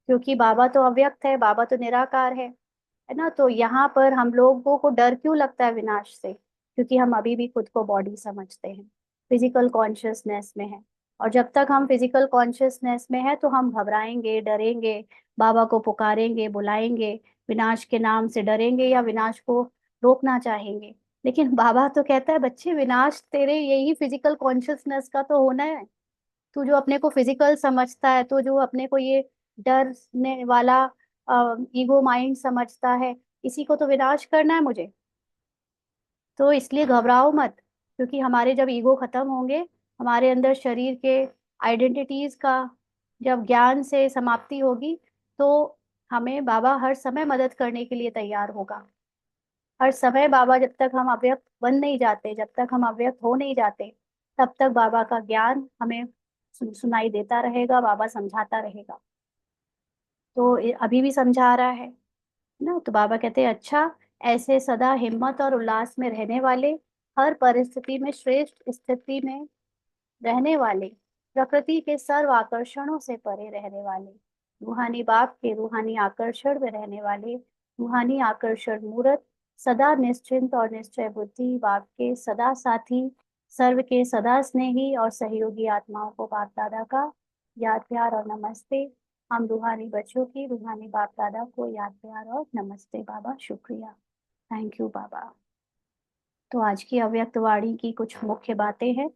क्योंकि बाबा तो अव्यक्त है, बाबा तो निराकार है ना। तो यहाँ पर हम लोगों को डर क्यों लगता है विनाश से? क्योंकि हम अभी भी खुद को बॉडी समझते हैं, फिजिकल कॉन्शियसनेस में है। और जब तक हम फिजिकल कॉन्शियसनेस में है तो हम घबराएंगे, डरेंगे, बाबा को पुकारेंगे, बुलाएंगे, विनाश के नाम से डरेंगे या विनाश को रोकना चाहेंगे। लेकिन बाबा तो कहता है बच्चे, विनाश तेरे यही फिजिकल कॉन्शियसनेस का तो होना है। तू जो अपने को फिजिकल समझता है, तो जो अपने को ये डरने वाला ईगो माइंड समझता है, इसी को तो विनाश करना है मुझे। तो इसलिए घबराओ मत, क्योंकि हमारे जब ईगो खत्म होंगे, हमारे अंदर शरीर के आइडेंटिटीज का जब ज्ञान से समाप्ति होगी, तो हमें बाबा हर समय मदद करने के लिए तैयार होगा। हर समय बाबा, जब तक हम अव्यक्त बन नहीं जाते, जब तक हम अव्यक्त हो नहीं जाते, तब तक बाबा का ज्ञान हमें सुनाई देता रहेगा, बाबा समझाता रहेगा। तो अभी भी समझा रहा है ना। तो बाबा कहते हैं अच्छा, ऐसे सदा हिम्मत और उल्लास में रहने वाले, हर परिस्थिति में श्रेष्ठ स्थिति में रहने वाले, प्रकृति के सर्व आकर्षणों से परे रहने वाले, रूहानी बाप के रूहानी आकर्षण में रहने वाले, रूहानी आकर्षण मूर्त, सदा निश्चिंत और निश्चय बुद्धि बाप के सदा साथी, सर्व के सदा स्नेही और सहयोगी आत्माओं को बाप दादा का याद प्यार और नमस्ते। हम रूहानी बच्चों की रूहानी बाप दादा को याद प्यार और नमस्ते। बाबा शुक्रिया, थैंक यू बाबा। तो आज की अव्यक्त वाणी की कुछ मुख्य बातें हैं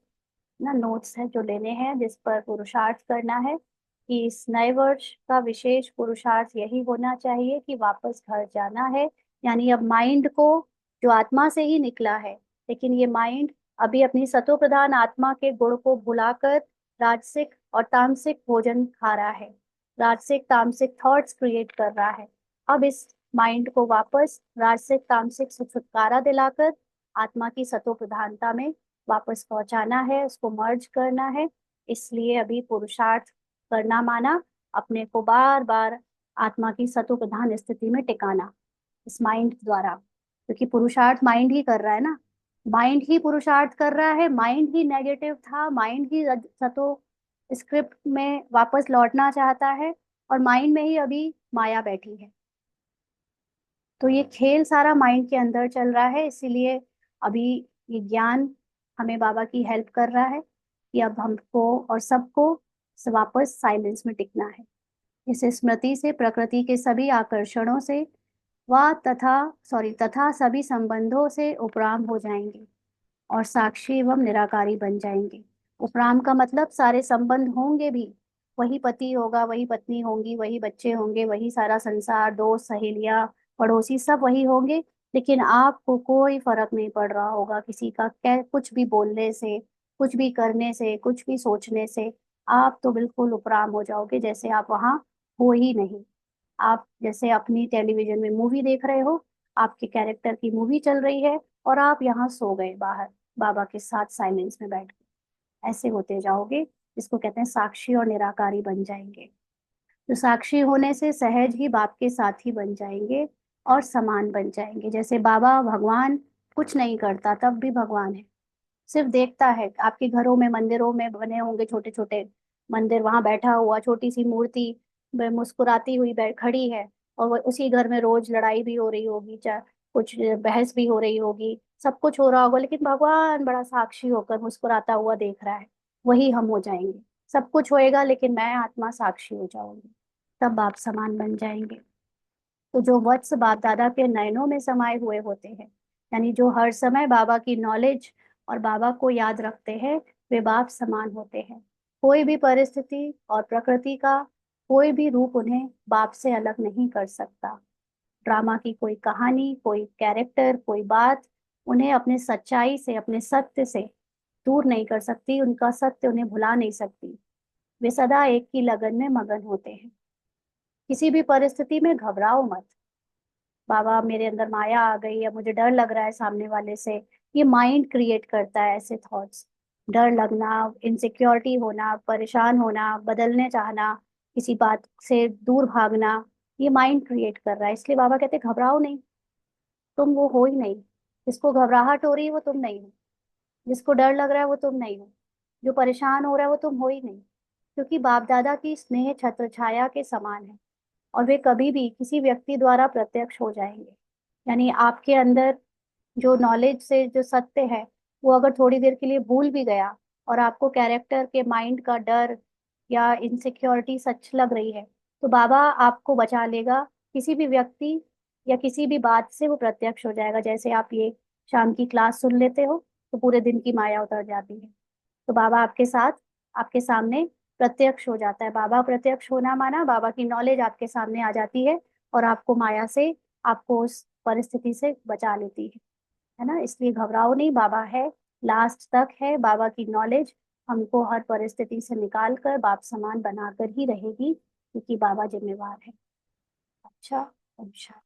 ना, नोट्स है जो लेने हैं, जिस पर पुरुषार्थ करना है कि इस नए वर्ष का विशेष पुरुषार्थ यही होना चाहिए कि वापस घर जाना है। यानी अब माइंड को, जो आत्मा से ही निकला है, लेकिन ये माइंड अभी अपनी सतो प्रधान आत्मा के गुण को भुलाकर राजसिक और तामसिक भोजन खा रहा है, राजसिक तामसिक थॉट्स क्रिएट कर रहा है। अब इस माइंड को वापस राजसिक तामसिक से छुटकारा दिलाकर आत्मा की सतो प्रधानता में वापस पहुंचाना है, उसको मर्ज करना है। इसलिए अभी पुरुषार्थ करना माना अपने को बार बार आत्मा की सतो प्रधान स्थिति में टिकाना इस माइंड द्वारा, क्योंकि पुरुषार्थ माइंड ही कर रहा है ना। माइंड ही पुरुषार्थ कर रहा है, माइंड ही नेगेटिव था, माइंड ही सतो स्क्रिप्ट में वापस लौटना चाहता है, और माइंड में ही अभी माया बैठी है। तो ये खेल सारा माइंड के अंदर चल रहा है। इसीलिए अभी ये ज्ञान हमें बाबा की हेल्प कर रहा है कि अब हमको और सबको वापस साइलेंस में टिकना है। इस स्मृति से प्रकृति के सभी आकर्षणों से व तथा सभी संबंधों से उपराम हो जाएंगे और साक्षी एवं निराकारी बन जाएंगे। उपराम का मतलब सारे संबंध होंगे भी, वही पति होगा, वही पत्नी होंगी, वही बच्चे होंगे, वही सारा संसार, दोस्त सहेलियां पड़ोसी सब वही होंगे। लेकिन आपको कोई फर्क नहीं पड़ रहा होगा किसी का कुछ भी बोलने से, कुछ भी करने से, कुछ भी सोचने से। आप तो बिल्कुल उपराम हो जाओगे, जैसे आप वहां हो ही नहीं। आप जैसे अपनी टेलीविजन में मूवी देख रहे हो, आपके कैरेक्टर की मूवी चल रही है और आप यहाँ सो गए बाहर बाबा के साथ साइलेंस में बैठ के, ऐसे होते जाओगे। जिसको कहते हैं साक्षी और निराकारी बन जाएंगे। तो साक्षी होने से सहज ही बाप के साथ ही बन जाएंगे और समान बन जाएंगे। जैसे बाबा भगवान कुछ नहीं करता तब भी भगवान है, सिर्फ देखता है। आपके घरों में मंदिरों में बने होंगे छोटे छोटे मंदिर, वहां बैठा हुआ छोटी सी मूर्ति मुस्कुराती हुई खड़ी है, और उसी घर में रोज लड़ाई भी हो रही होगी, चाहे कुछ बहस भी हो रही होगी, सब कुछ हो रहा होगा, लेकिन भगवान बड़ा साक्षी होकर मुस्कुराता हुआ देख रहा है। वही हम हो जाएंगे। सब कुछ होएगा लेकिन मैं आत्मा साक्षी हो जाऊंगी, तब आप समान बन जाएंगे। तो जो वत्स बाप दादा के नयनों में समाये हुए होते हैं, यानी जो हर समय बाबा की नॉलेज और बाबा को याद रखते हैं, वे बाप समान होते हैं। कोई भी परिस्थिति और प्रकृति का कोई भी रूप उन्हें बाप से अलग नहीं कर सकता। ड्रामा की कोई कहानी, कोई कैरेक्टर, कोई बात उन्हें अपने सच्चाई से, अपने सत्य से दूर नहीं कर सकती, उनका सत्य उन्हें भुला नहीं सकती। वे सदा एक की लगन में मगन होते हैं। किसी भी परिस्थिति में घबराओ मत। बाबा मेरे अंदर माया आ गई या मुझे डर लग रहा है सामने वाले से। ये माइंड क्रिएट करता है ऐसे थॉट्स। डर लगना, इनसिक्योरिटी होना, परेशान होना, बदलने चाहना, किसी बात से दूर भागना, ये माइंड क्रिएट कर रहा है। इसलिए बाबा कहते हैं, घबराओ नहीं, तुम वो हो ही नहीं। जिसको घबराहट हो रही है वो तुम नहीं हो। जिसको डर लग रहा है वो तुम नहीं हो। जो परेशान हो रहा है वो तुम हो ही नहीं। क्योंकि बाप दादा की स्नेह छत्र छाया के समान है, और वे कभी भी किसी व्यक्ति द्वारा प्रत्यक्ष हो जाएंगे। यानी आपके अंदर जो नॉलेज से जो सत्य है, वो अगर थोड़ी देर के लिए भूल भी गया, और आपको कैरेक्टर के माइंड का डर या इनसिक्योरिटी सच लग रही है, तो बाबा आपको बचा लेगा। किसी भी व्यक्ति या किसी भी बात से वो प्रत्यक्ष हो जाएगा। जैसे आप ये शाम की क्लास सुन लेते हो, तो पूरे दिन की माया उतर जाती है। तो बाबा आपके साथ, आपके सामने प्रत्यक्ष हो जाता है। बाबा प्रत्यक्ष होना माना बाबा की नॉलेज आपके सामने आ जाती है, और आपको माया से, आपको उस परिस्थिति से बचा लेती है ना। इसलिए घबराओ नहीं, बाबा है, लास्ट तक है। बाबा की नॉलेज हमको हर परिस्थिति से निकाल कर बाप समान बनाकर ही रहेगी, क्योंकि बाबा जिम्मेवार है। अच्छा। अच्छा।